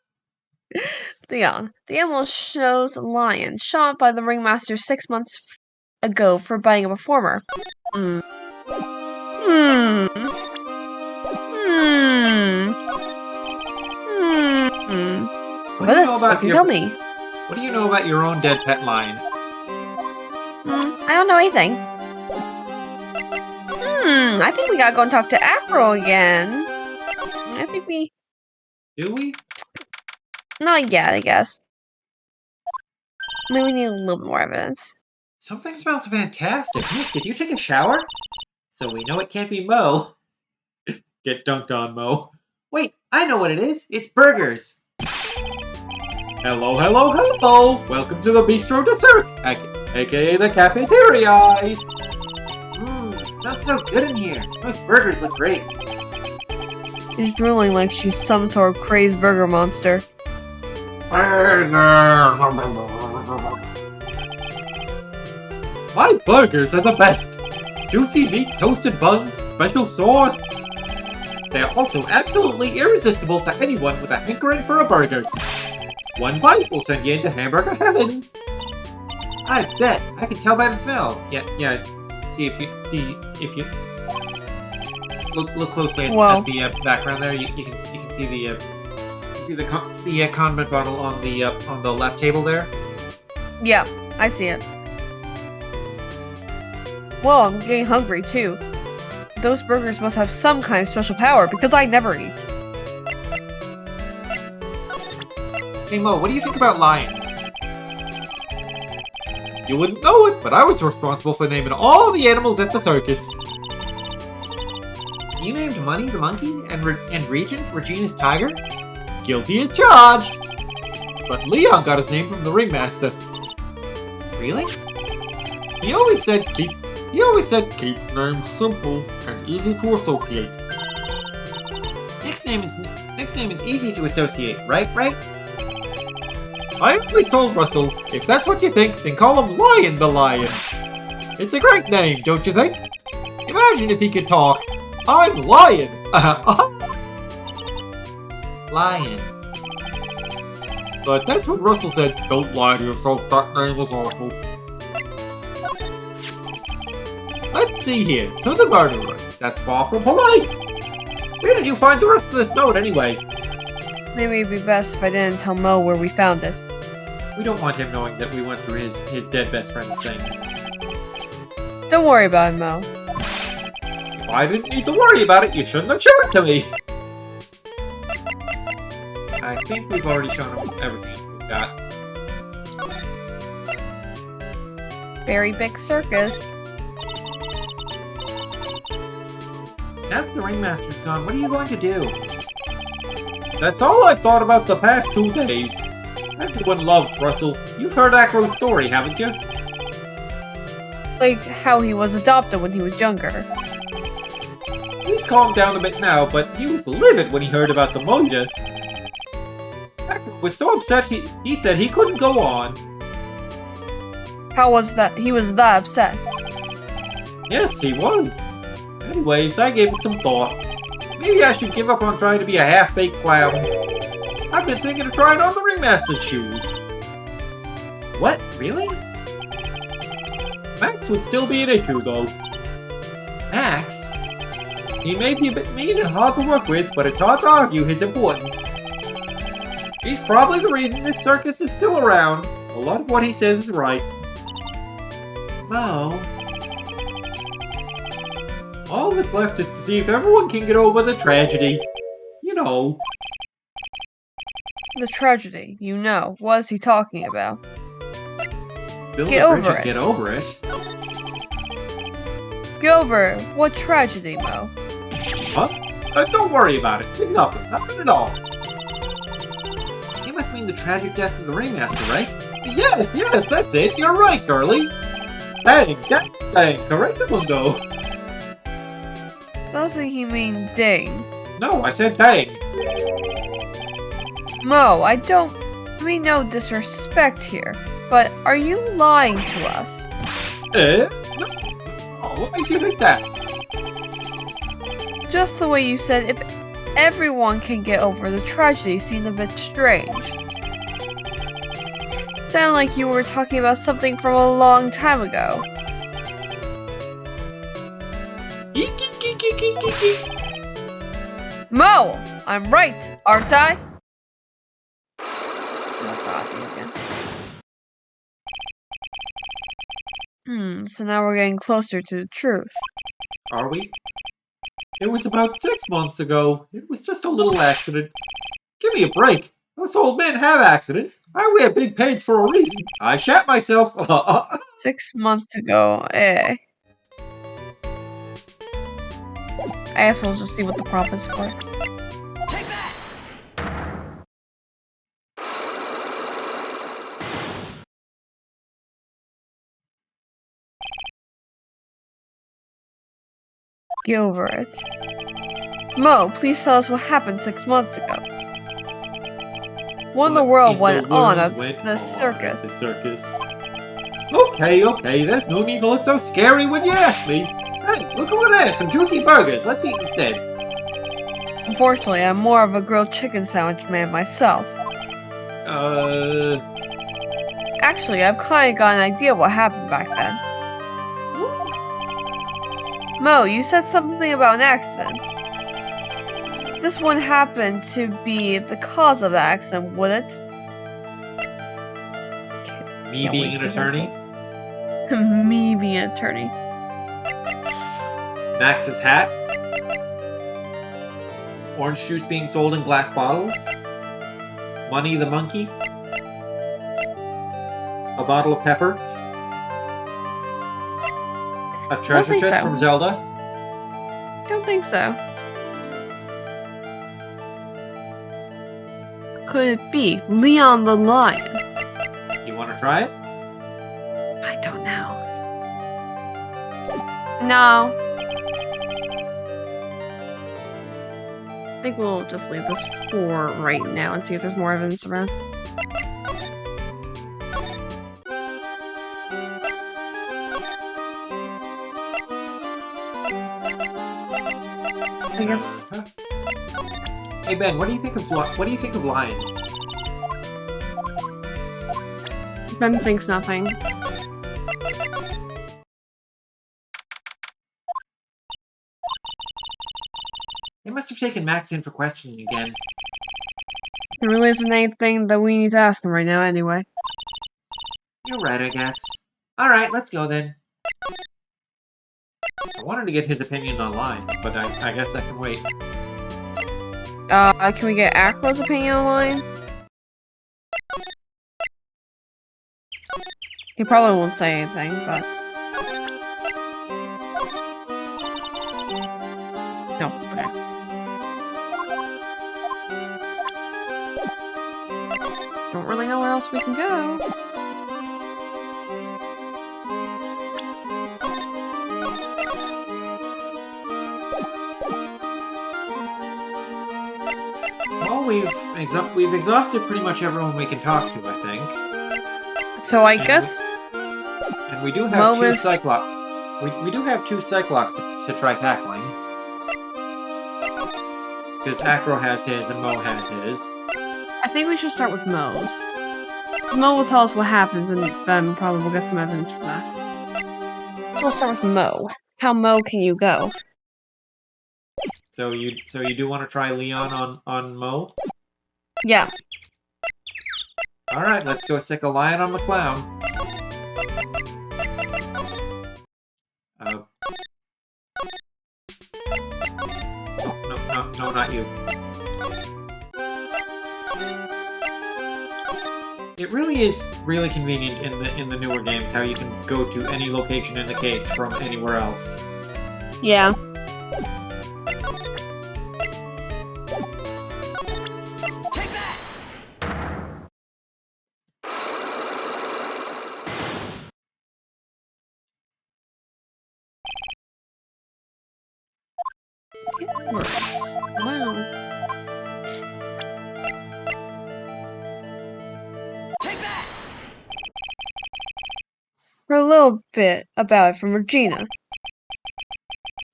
Leon. The animal shows a lion shot by the ringmaster 6 months ago for biting a performer. Hmm. What do you know about What can you tell me? What do you know about your own dead pet lion? I don't know anything. I think we gotta go and talk to Afro again. I think we... Do we? Not yet, I guess. Maybe we need a little bit more evidence. Something smells fantastic. Nick, did you take a shower? So we know it can't be Mo. Get dunked on, Mo. Wait, I know what it is. It's burgers. Hello, hello, hello! Welcome to the Bistro Dessert, aka the cafeteria! It smells so good in here. Those burgers look great. She's drooling like she's some sort of crazed burger monster. Burgers! My burgers are the best! Juicy meat, toasted buns, special sauce. They are also absolutely irresistible to anyone with a hankering for a burger. One bite will send you into hamburger heaven. I bet. I can tell by the smell. Yeah. See if you look closely at the background there. You can see the condiment bottle on the left table there. Yeah, I see it. Whoa, I'm getting hungry too. Those burgers must have some kind of special power because I never eat. Hey Mo, what do you think about lions? You wouldn't know it, but I was responsible for naming all the animals at the circus. You named Money the monkey and Regina's tiger? Guilty as charged! But Leon got his name from the ringmaster. Really? He always said keep names simple and easy to associate. Nick's name is easy to associate, right? I always told Russell, if that's what you think, then call him Lion the Lion. It's a great name, don't you think? Imagine if he could talk. I'm Lion! Lion. But that's what Russell said, don't lie to yourself, that name is awful. Let's see here, to the murderer. That's far from polite. Where did you find the rest of this note anyway? Maybe it'd be best if I didn't tell Mo where we found it. We don't want him knowing that we went through his dead best friend's things. Don't worry about it, Mo. If I didn't need to worry about it, you shouldn't have shown it to me! I think we've already shown him everything we've got. Very big circus. Now that the ringmaster's gone, what are you going to do? That's all I've thought about the past 2 days. Everyone loved Russell. You've heard Acro's story, haven't you? Like how he was adopted when he was younger. He's calmed down a bit now, but he was livid when he heard about the murder. Acro was so upset he said he couldn't go on. How was that? He was that upset. Yes, he was. Anyways, I gave it some thought. Maybe I should give up on trying to be a half-baked clown. I've been thinking of trying on the ringmaster's shoes. What? Really? Max would still be an issue, though. Max? He may be a bit mean and hard to work with, but it's hard to argue his importance. He's probably the reason this circus is still around. A lot of what he says is right. Mo. All that's left is to see if everyone can get over the tragedy. You know. The tragedy, you know. What is he talking about? Build Get a bridge over and it. get over it. Get over it. What tragedy, Mo? Huh? Don't worry about it. It's nothing. Nothing at all. You must mean the tragic death of the ringmaster, right? Yes, that's it. You're right, girlie. Dang, correctamundo. Doesn't he mean ding? No, I said dang. Mo, I don't mean no disrespect here, but are you lying to us? No. Oh, what makes you think that? Just the way you said if everyone can get over the tragedy seemed a bit strange. Sounded like you were talking about something from a long time ago. Mo! I'm right, aren't I? So now we're getting closer to the truth. Are we? It was about 6 months ago. It was just a little accident. Give me a break. Us old men have accidents. I wear big pants for a reason. I shat myself. 6 months ago, I guess we'll just see what the prop is for. Get over it. Mo, please tell us what happened 6 months ago. What in the world went on at the circus? The circus. Okay, there's no need to look so scary when you ask me. Hey, look over there, some juicy burgers. Let's eat instead. Unfortunately, I'm more of a grilled chicken sandwich man myself. Actually, I've kinda got an idea what happened back then. Mo, you said something about an accident. This wouldn't happen to be the cause of the accident, would it? Me being an attorney? Me being an attorney. Max's hat? Orange juice being sold in glass bottles? Money the monkey? A bottle of pepper? A treasure chest from Zelda? Don't think so. Could it be Leon the Lion? You want to try it? I don't know. No. I think we'll just leave this for right now and see if there's more evidence around. I guess. Hey Ben, what do you think of lions? Ben thinks nothing. They must have taken Max in for questioning again. There really isn't anything that we need to ask him right now, anyway. You're right, I guess. Alright, let's go then. I wanted to get his opinion on lions, but I guess I can wait. Can we get Acro's opinion online? He probably won't say anything, but... No, okay. Don't really know where else we can go. Well, we've exhausted pretty much everyone we can talk to, I think. So I guess... And we do have two Cyclops. We do have two Cyclops to try tackling. Because Acro has his and Mo has his. I think we should start with Mo's. Mo will tell us what happens, and then probably we'll get some evidence for that. So let's start with Mo. How Mo can you go? So you do want to try Leon on Mo? Yeah. All right, let's go stick a lion on McClown. No, not you. It really is really convenient in the newer games how you can go to any location in the case from anywhere else. Yeah. It works. Wow. For a little bit about it from Regina.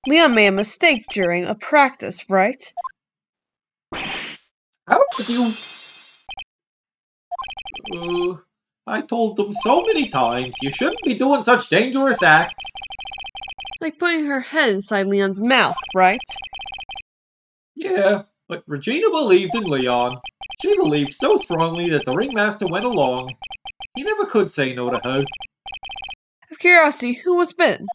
Leon made a mistake during a practice, right? How could you? I told them so many times you shouldn't be doing such dangerous acts. Like putting her head inside Leon's mouth, right? Yeah, but Regina believed in Leon. She believed so strongly that the ringmaster went along. He never could say no to her. Of curiosity, who was bitten?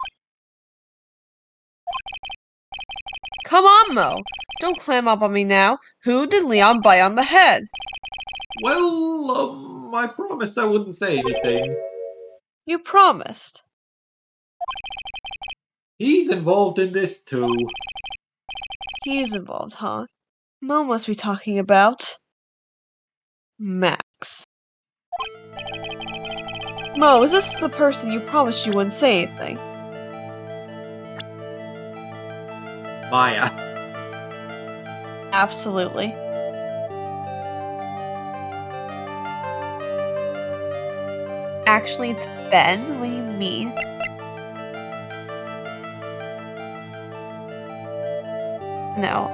Come on, Mo. Don't clam up on me now. Who did Leon bite on the head? Well, I promised I wouldn't say anything. You promised. He's involved in this too. He's involved, huh? Mo must be talking about Max. Mo, is this the person you promised you wouldn't say anything? Maya. Absolutely. Actually, it's Ben? What do you mean? No,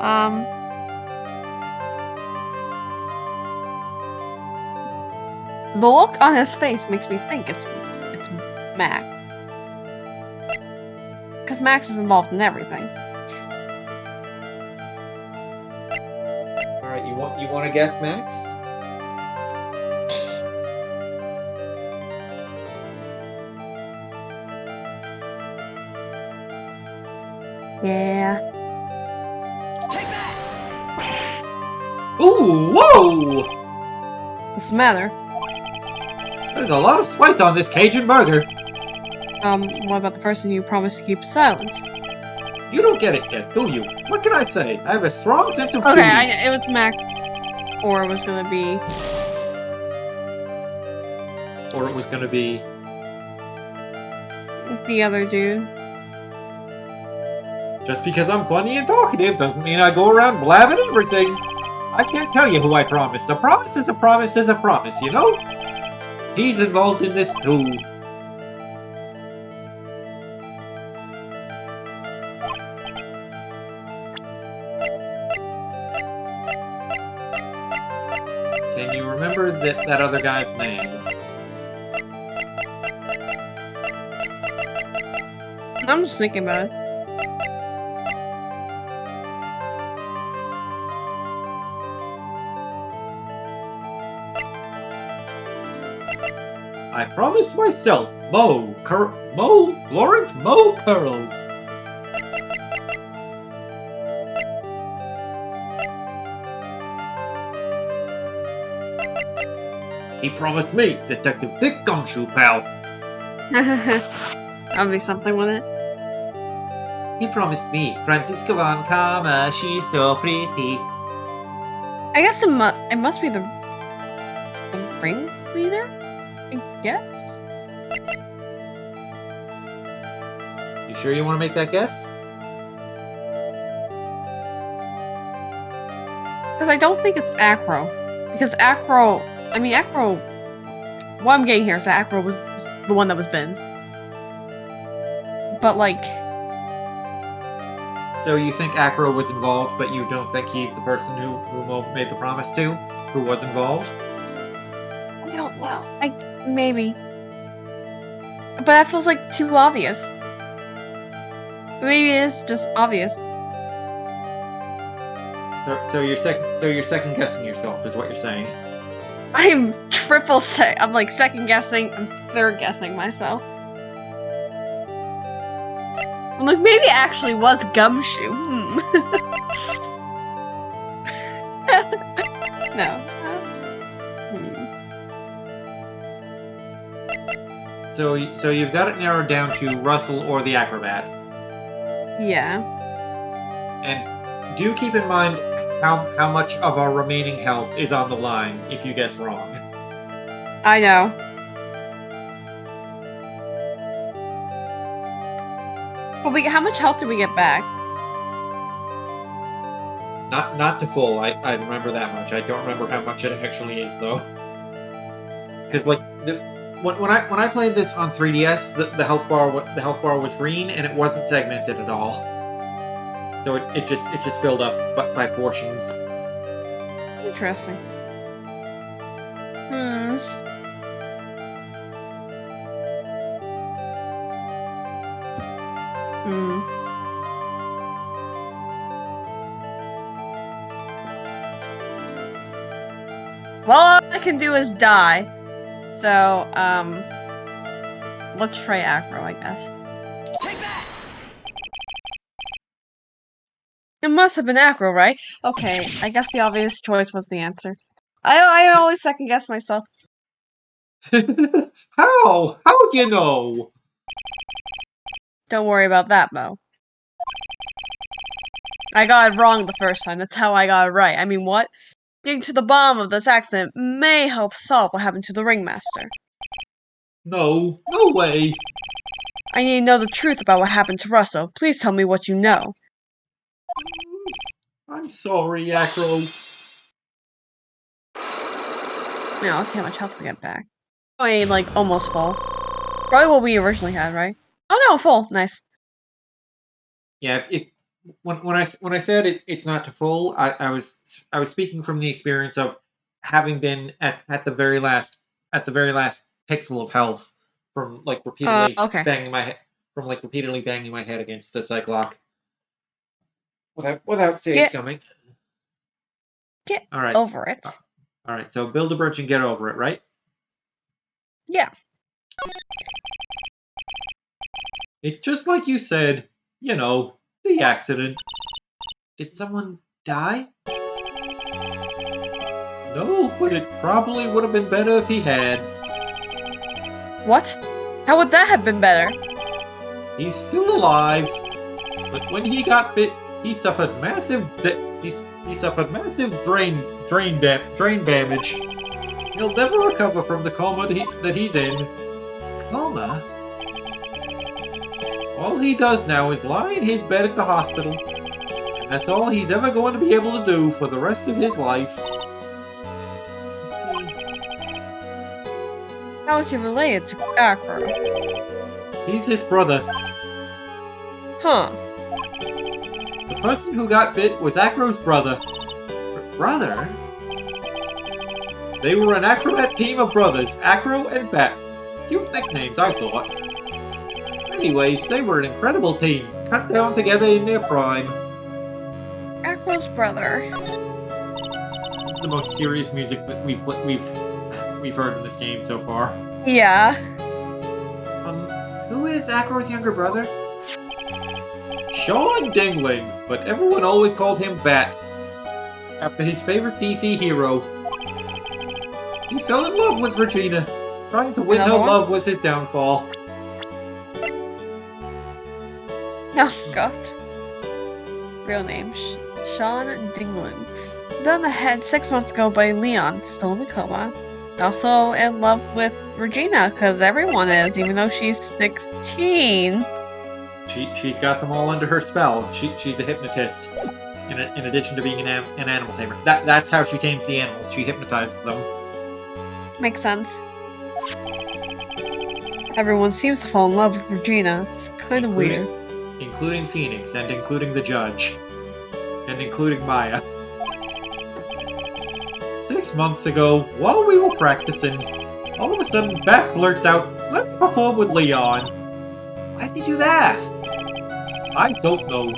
the look on his face makes me think it's Max. Because Max is involved in everything. Alright, you want to guess Max? Yeah. Ooh, whoa! What's the matter? There's a lot of spice on this Cajun burger. What about the person you promised to keep silent? You don't get it yet, do you? What can I say? I have a strong sense of Okay, duty. it was Max, or it was gonna be... Or it was gonna be... the other dude. Just because I'm funny and talkative doesn't mean I go around blabbing everything. I can't tell you who I promised. A promise is a promise is a promise, you know? He's involved in this too. Can you remember that other guy's name? I'm just thinking about it. I promised myself Lawrence Mo Curls. He promised me Detective Dick Gumshoe, pal. That'll be something with it. He promised me Francisca Von Kama, she's so pretty. I guess it must be the ringleader? I guess? You sure you want to make that guess? Because I don't think it's Acro. Because Acro... what I'm getting here is that Acro was the one that was bitten. But, like... So you think Acro was involved, but you don't think he's the person who Mo made the promise to? Who was involved? I don't know. Maybe. But that feels like too obvious. Maybe it is just obvious. So you're second guessing yourself, is what you're saying. I'm I'm like second guessing, I'm third guessing myself. I'm like, maybe it actually was Gumshoe. No. So you've got it narrowed down to Russell or the acrobat. Yeah. And do keep in mind how much of our remaining health is on the line if you guess wrong. I know. But how much health did we get back? Not to full. I remember that much. I don't remember how much it actually is though. Because like when I played this on 3DS, the health bar was green and it wasn't segmented at all. So it just filled up by portions. Interesting. Well, all I can do is die. So, let's try Acro, I guess. Take that! It must have been Acro, right? Okay, I guess the obvious choice was the answer. I always second guess myself. How? How'd you know? Don't worry about that, Mo. I got it wrong the first time. That's how I got it right. I mean, what? Getting to the bottom of this accident may help solve what happened to the ringmaster. No way. I need to know the truth about what happened to Russell. Please tell me what you know. I'm sorry, Acro. Now, let's see how much health we get back. Oh, I mean, like, almost full. Probably what we originally had, right? Oh no, full. Nice. Yeah, when I said it's not to full, I was speaking from the experience of having been at the very last pixel of health from like repeatedly Okay. banging my head against the cyclock without saves coming. Get All right, over it. All right, so build a bridge and get over it, right? Yeah. It's just like you said, you know, the accident. Did someone die? No, but it probably would have been better if he had. What? How would that have been better? He's still alive, but when he got bit, he suffered massive drain damage. He'll never recover from the coma that he's in. Coma? All he does now is lie in his bed at the hospital, and that's all he's ever going to be able to do for the rest of his life. You see, How is he related to Acro? he's his brother. Huh. The person who got bit was Acro's brother. Brother? They were an acrobat team of brothers, Acro and Bat. Cute nicknames, I thought. Anyways, they were an incredible team, cut down together in their prime. Acro's brother. This is the most serious music that we've heard in this game so far. Yeah. Who is Acro's younger brother? Sean Dingling, but everyone always called him Bat, after his favorite DC hero. He fell in love with Regina. Trying to win her love was his downfall. Oh, God. Real name, Sean Dingland. Done ahead 6 months ago by Leon, still in the coma. Also in love with Regina, because everyone is, even though she's 16. She's got them all under her spell. She's a hypnotist. In addition to being an animal tamer. That's how she tames the animals. She hypnotizes them. Makes sense. Everyone seems to fall in love with Regina. It's kind of weird. Including Phoenix, and including the judge. And including Maya. 6 months ago, while we were practicing, all of a sudden Bat blurts out, "Let's perform with Leon." Why'd he do that? I don't know,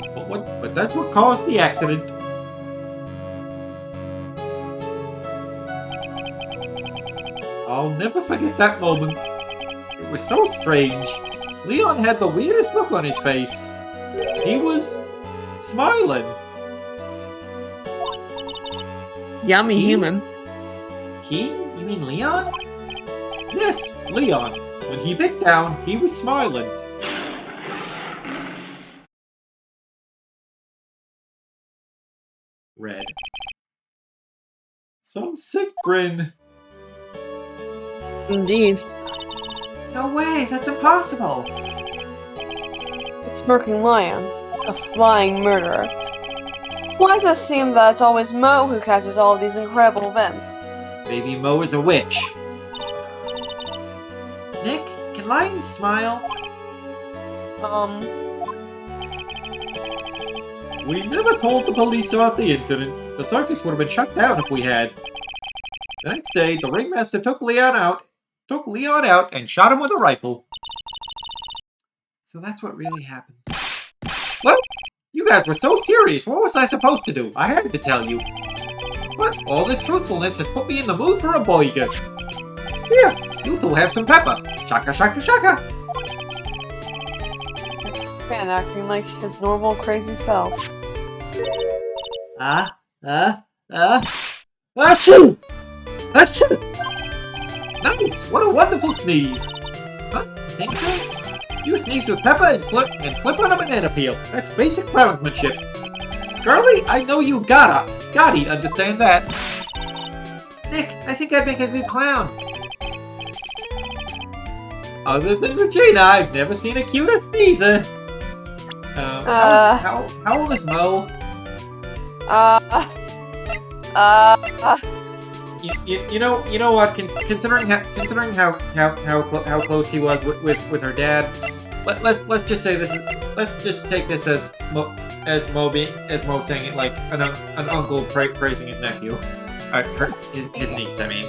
but that's what caused the accident. I'll never forget that moment. It was so strange. Leon had the weirdest look on his face. He was smiling. Yummy He? human. He? You mean Leon? Yes, Leon. When he bit down, he was smiling. Red. Some sick grin. Indeed. No way, that's impossible. The smirking lion. A flying murderer. Why does it seem that it's always Mo who catches all of these incredible events? Maybe Mo is a witch. Nick, can lions smile? We never told the police about the incident. The circus would have been shut down if we had. The next day, the ringmaster took Leon out and shot him with a rifle. So that's what really happened. Well, you guys were so serious. What was I supposed to do? I had to tell you. But all this truthfulness has put me in the mood for a boyga. Here, you two have some pepper. Shaka shaka shaka. Man acting like his normal crazy self. Achoo! Achoo! Nice! What a wonderful sneeze! Huh? Think so? You sneeze with pepper and slip on a banana peel. That's basic clownsmanship. Girlie, I know you gotta understand that. Nick, I think I'd make a good clown. Other than Regina, I've never seen a cuter sneezer. How old is Mo? You know what? Considering how close he was with her dad, let's just say this. Let's just take this as Mo saying it like an uncle praising his nephew, his niece. I mean.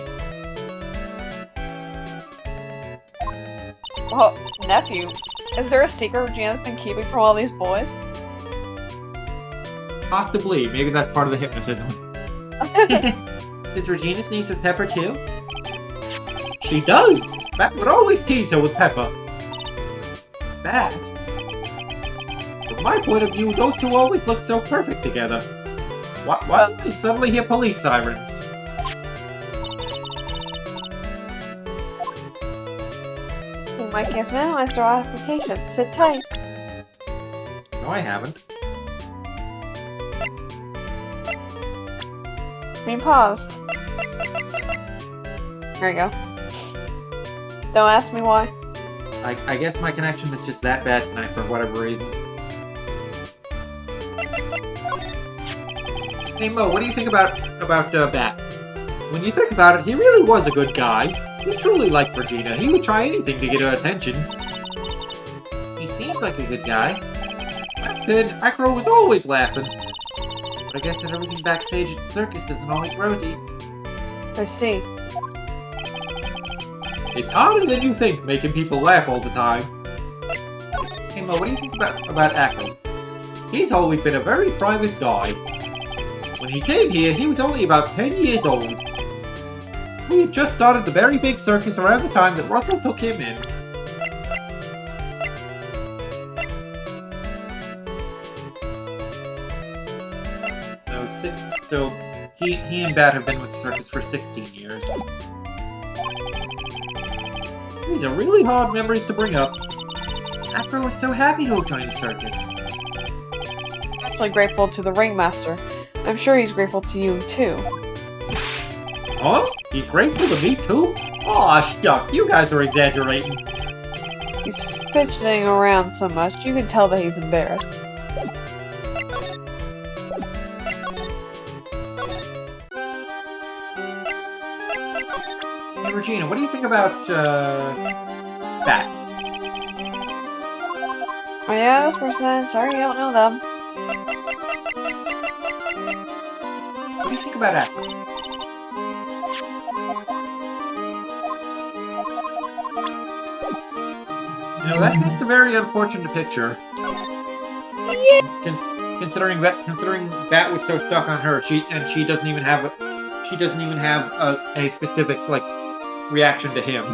Well, nephew. Is there a secret Regina's been keeping from all these boys? Possibly. Maybe that's part of the hypnotism. Does Regina sneeze with pepper too? She does! Bat would always tease her with pepper. Bat? From my point of view, those two always look so perfect together. Why did you suddenly hear police sirens? Mike has minimized our application. Sit tight. No, I haven't. Screen paused. There you go. Don't ask me why. I guess my connection is just that bad tonight for whatever reason. Hey Mo, what do you think about Bat? When you think about it, he really was a good guy. He truly liked Regina. He would try anything to get her attention. He seems like a good guy. Back then, Acro was always laughing. But I guess that everything backstage at the circus isn't always rosy. I see. It's harder than you think, making people laugh all the time. Hey Mo, what do you think about Acro? He's always been a very private guy. When he came here, he was only about 10 years old. We had just started the very big circus around the time that Russell took him in. So he and Bat have been with the circus for 16 years. These are really hard memories to bring up. Afro was so happy to have joined the circus. I'm actually grateful to the ringmaster. I'm sure he's grateful to you, too. Huh? He's grateful to me, too? Aw, shucks, you guys are exaggerating. He's fidgeting around so much, you can tell that he's embarrassed. Hey, Regina, what do you think about, Bat? Oh yeah, this person, sorry, I don't know them. What do you think about Acro? You know, that's a very unfortunate picture. Yeah. Considering Bat was so stuck on her, she doesn't even have a specific reaction to him.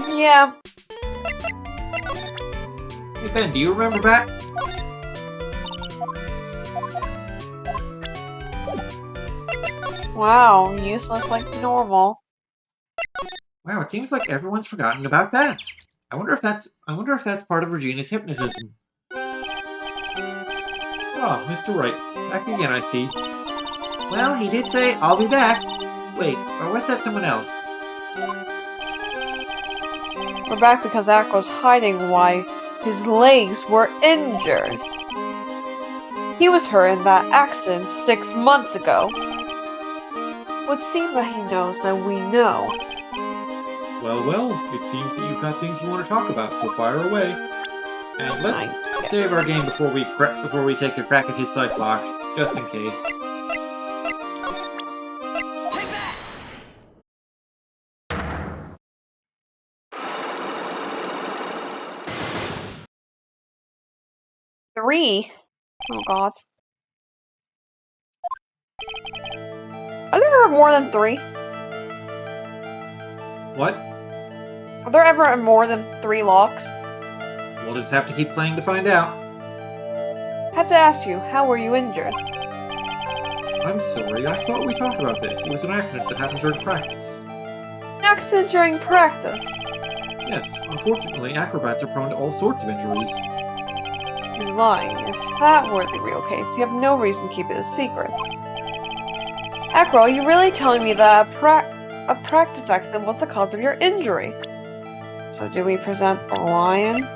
Yeah. Hey Ben, do you remember back? Wow, useless like normal. Wow, it seems like everyone's forgotten about that. I wonder if that's part of Regina's hypnotism. Ah, Mr. Wright. Back again, I see. Well, he did say, I'll be back. Wait, or was that someone else? We're back because Acro's hiding why his legs were injured. He was hurt in that accident 6 months ago. Would seem that he knows that we know. Well, it seems that you've got things you want to talk about, so fire away. And let's save our game before we take a crack at his side block, just in case. Three? Oh god. Are there ever more than 3? What? Are there ever more than 3 locks? We'll just have to keep playing to find out. I have to ask you, how were you injured? I'm sorry, I thought we talked about this. It was an accident that happened during practice. An accident during practice. Yes, unfortunately, acrobats are prone to all sorts of injuries. He's lying. If that were the real case, you have no reason to keep it a secret. Acro, are you really telling me that a practice accident was the cause of your injury? So do we present the lion?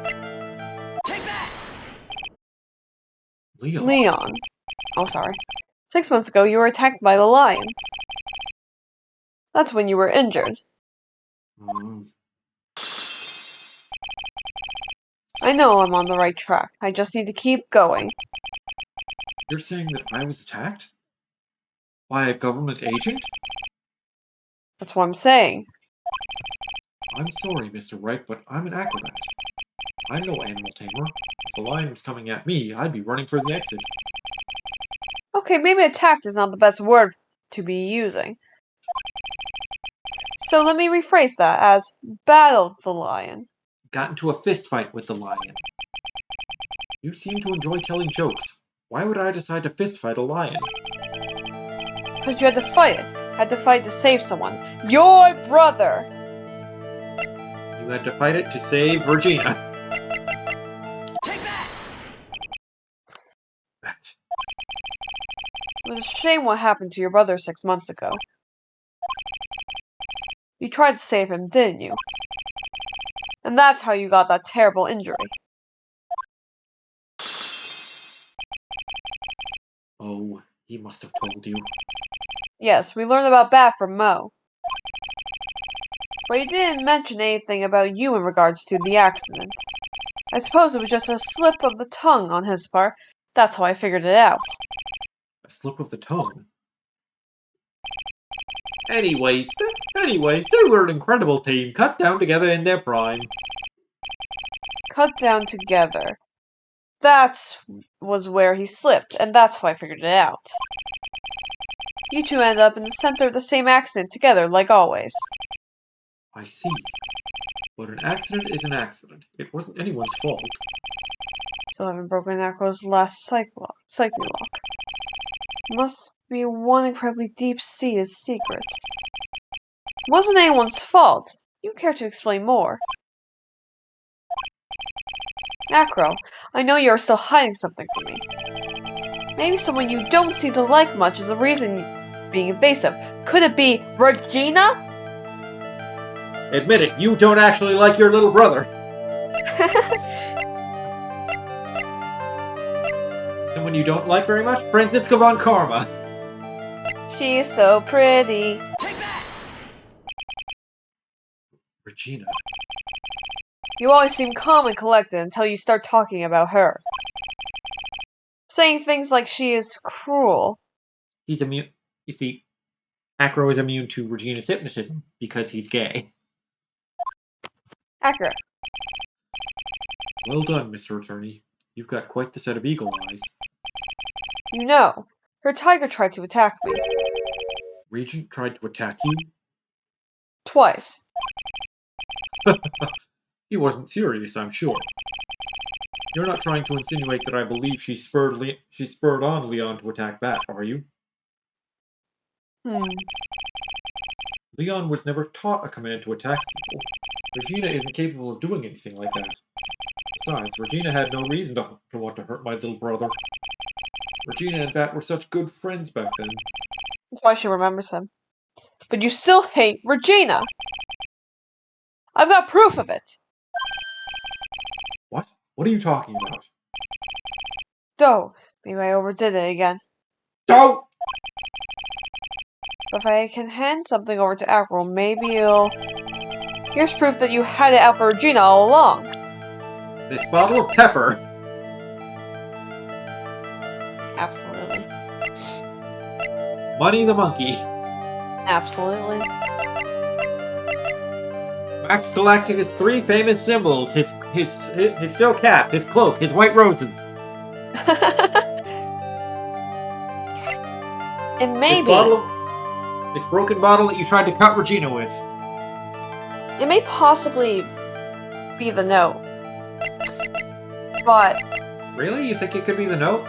Leon. Leon. Oh, sorry. 6 months ago, you were attacked by the lion. That's when you were injured. I know I'm on the right track. I just need to keep going. You're saying that I was attacked? By a government agent? That's what I'm saying. I'm sorry, Mr. Wright, but I'm an acrobat. I'm no animal tamer. If the lion was coming at me, I'd be running for the exit. Okay, maybe attacked is not the best word to be using. So let me rephrase that as battled the lion. Got into a fist fight with the lion. You seem to enjoy telling jokes. Why would I decide to fist fight a lion? Because you had to fight it. Had to fight to save someone. Your brother! You had to fight it to save Regina. That. It was a shame what happened to your brother 6 months ago. You tried to save him, didn't you? And that's how you got that terrible injury. Oh, he must have told you. Yes, we learned about Bat from Mo. But he didn't mention anything about you in regards to the accident. I suppose it was just a slip of the tongue on his part. That's how I figured it out. A slip of the tongue. Anyways, they were an incredible team, cut down together in their prime. Cut down together. That was where he slipped, and that's how I figured it out. You two ended up in the center of the same accident together, like always. I see. But an accident is an accident. It wasn't anyone's fault. Still haven't broken Acro's last psyche lock. Must be one incredibly deep-seated secret. It wasn't anyone's fault. You care to explain more? Acro, I know you are still hiding something from me. Maybe someone you don't seem to like much is the reason being evasive. Could it be Regina? Admit it, you don't actually like your little brother. Someone you don't like very much? Franziska von Karma. She's so pretty. Regina. You always seem calm and collected until you start talking about her. Saying things like she is cruel. He's immune. You see, Acro is immune to Regina's hypnotism because he's gay. Accurate. Well done, Mr. Attorney. You've got quite the set of eagle eyes. You know, her tiger tried to attack me. Regent tried to attack you? Twice. He wasn't serious, I'm sure. You're not trying to insinuate that I believe she spurred on Leon to attack Bat, are you? Leon was never taught a command to attack people. Regina isn't capable of doing anything like that. Besides, Regina had no reason to want to hurt my little brother. Regina and Bat were such good friends back then. That's why she remembers him. But you still hate Regina! I've got proof of it! What? What are you talking about? Doe, maybe I overdid it again. Don't! But if I can hand something over to April, maybe it'll... Here's proof that you had it out for Regina all along. This bottle of pepper! Absolutely. Money the monkey. Absolutely. Max collected his 3 famous symbols, his silk hat, his cloak, his white roses. And maybe... This broken bottle that you tried to cut Regina with. It may possibly be the note. But... Really? You think it could be the note?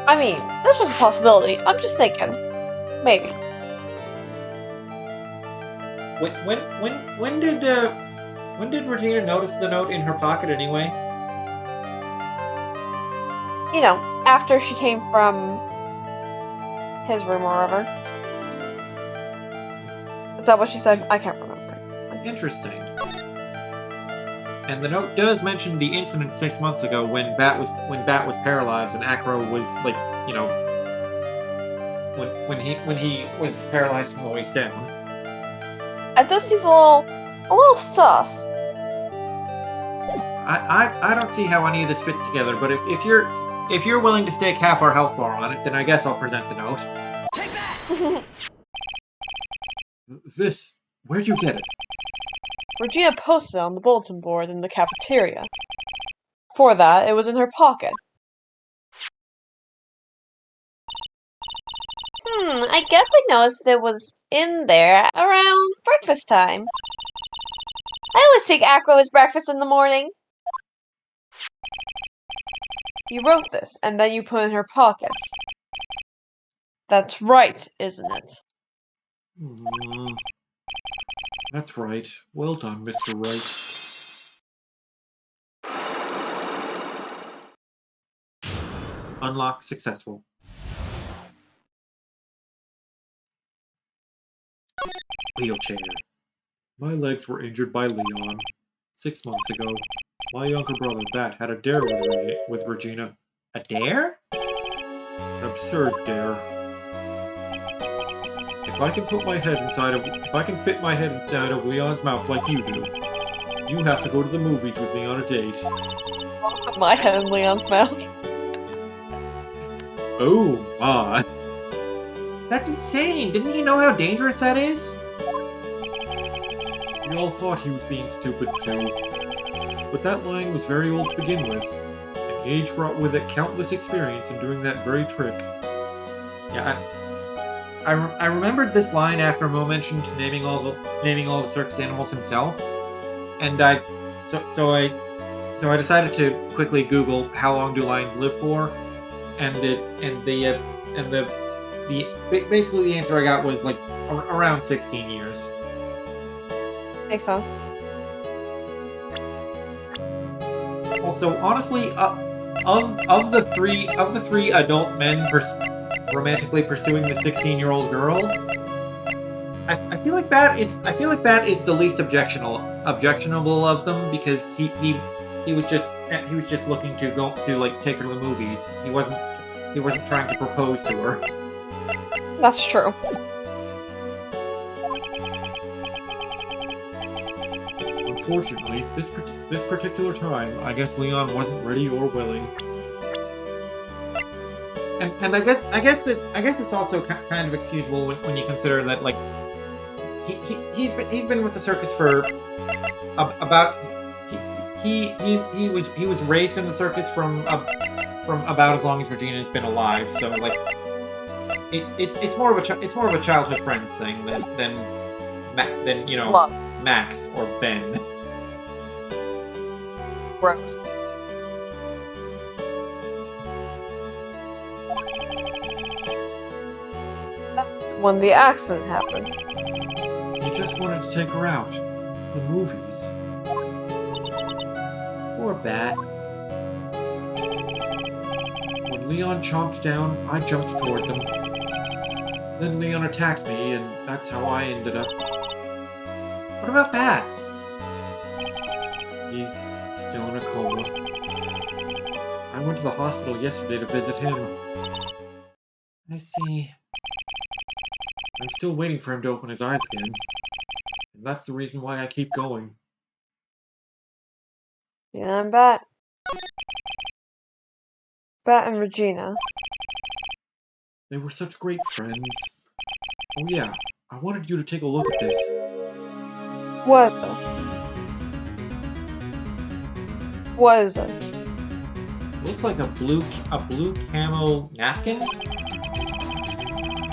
I mean, that's just a possibility. I'm just thinking. Maybe. When did Regina notice the note in her pocket anyway? You know, after she came from his room or whatever. Is that what she said? I can't remember. Interesting. And the note does mention the incident 6 months ago when Bat was paralyzed and Acro was like, you know, when he was paralyzed from the waist down. It does seem a little sus. I don't see how any of this fits together, but if you're willing to stake half our health bar on it, then I guess I'll present the note. Take that! This, where'd you get it? Regina posted it on the bulletin board in the cafeteria. For that, it was in her pocket. I guess I noticed it was in there around breakfast time. I always take Acro as breakfast in the morning. You wrote this, and then you put it in her pocket. That's right, isn't it? That's right. Well done, Mr. Wright. Unlock successful. Wheelchair. My legs were injured by Leon. 6 months ago, my younger brother, Bat, had a dare with Regina. A dare? An absurd dare. If I can fit my head inside of Leon's mouth like you do, you have to go to the movies with me on a date. I'll put my head in Leon's mouth. Oh my. That's insane! Didn't he know how dangerous that is? We all thought he was being stupid too. But that line was very old to begin with, and age brought with it countless experience in doing that very trick. Yeah, I remembered this line after Mo mentioned naming all the circus animals himself, and I decided to quickly Google how long do lions live for, and basically the answer I got was like around 16 years. Makes sense. Also, honestly, of the three adult men romantically pursuing the 16-year-old girl, I feel like Bat is the least objectionable of them, because he was just looking to go to like take her to the movies. He wasn't trying to propose to her. That's true. Unfortunately, this particular time, I guess Leon wasn't ready or willing. And I guess it's also kind of excusable when you consider that, like, he's been with the circus for about he was raised in the circus from about as long as Regina's been alive. So like It's more of a childhood friends thing than you know Love. Max or Ben. Gross. That's when the accident happened. He just wanted to take her out to the movies. Poor Bat. When Leon chomped down, I jumped towards him. Then Leon attacked me, and that's how I ended up. What about Bat? He's still in a coma. I went to the hospital yesterday to visit him. I see. I'm still waiting for him to open his eyes again. And that's the reason why I keep going. Yeah, I'm Bat. Bat and Regina. They were such great friends. Oh yeah, I wanted you to take a look at this. What? What is it? It looks like a blue camo napkin.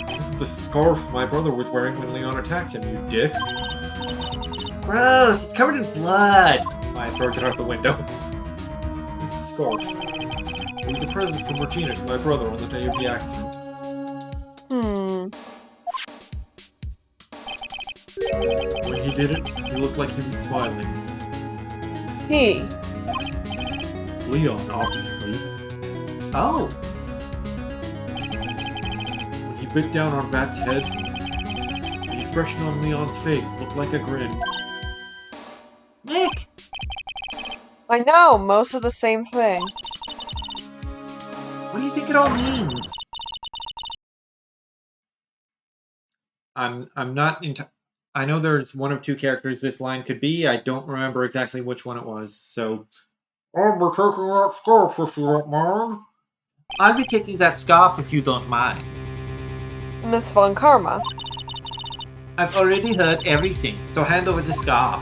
This is the scarf my brother was wearing when Leon attacked him, you dick. Gross! It's covered in blood! I throws it out the window. This scarf. It was a present from Regina to my brother on the day of the accident. When he did it, he looked like he was smiling. He. Leon, obviously. Oh! When he bit down on Bat's head, the expression on Leon's face looked like a grin. Nick! I know, most of the same thing. What do you think it all means? I'm not into. I know there's one of two characters this line could be. I don't remember exactly which one it was, so. I'll be taking that scarf if you don't mind. I'll be taking that scarf if you don't mind. Miss Von Karma. I've already heard everything, so hand over the scarf.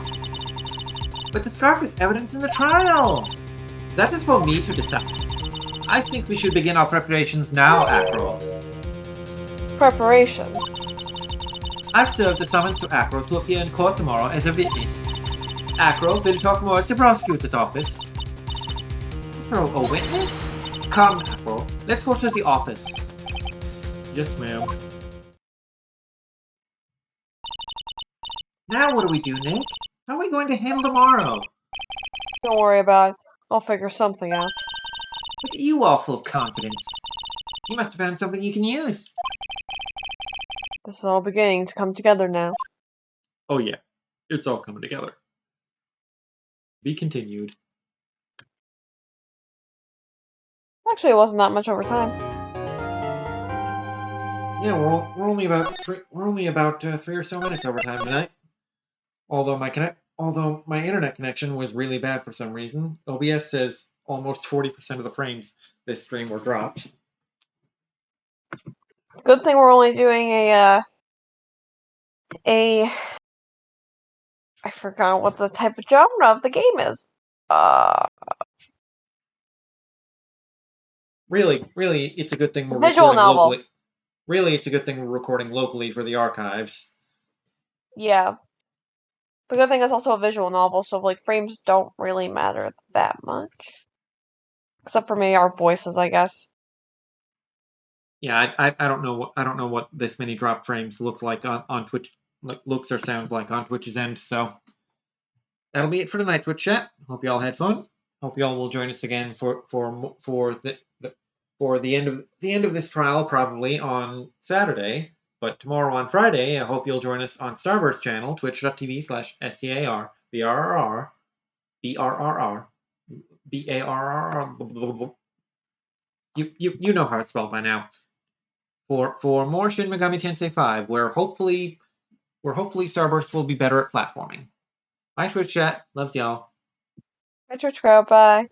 But the scarf is evidence in the trial. That is for me to decide. I think we should begin our preparations now, Acro. Preparations. I've served a summons to Acro to appear in court tomorrow as a witness. Acro will talk more at the prosecutor's office. Acro, a witness? Come, Acro. Let's go to the office. Yes, ma'am. Now what do we do, Nick? How are we going to handle tomorrow? Don't worry about it. I'll figure something out. Look at you all full of confidence. You must have found something you can use. This is all beginning to come together now. Oh yeah, it's all coming together. Be continued. Actually, it wasn't that much over time. Yeah, we're only about 3 or so minutes over time tonight. Although my internet connection was really bad for some reason. OBS says almost 40% of the frames this stream were dropped. Good thing we're only doing a I forgot what the type of genre of the game is. Really, it's a good thing we're Visual recording novel. locally. Really, it's a good thing we're recording locally for the archives. Yeah. The good thing is also a visual novel, so like frames don't really matter that much. Except for maybe our voices, I guess. Yeah, I don't know what this many drop frames looks like on Twitch, looks or sounds like on Twitch's end. So that'll be it for tonight, Twitch chat. Hope you all had fun. Hope you all will join us again for the end of this trial, probably on Saturday. But tomorrow on Friday, I hope you'll join us on Starburst channel, twitch.tv/STAR BRRR BARR. You know how it's spelled by now. For more Shin Megami Tensei 5, where hopefully Starburst will be better at platforming. Bye, Twitch chat. Loves y'all. Bye, Church Crowd. Bye.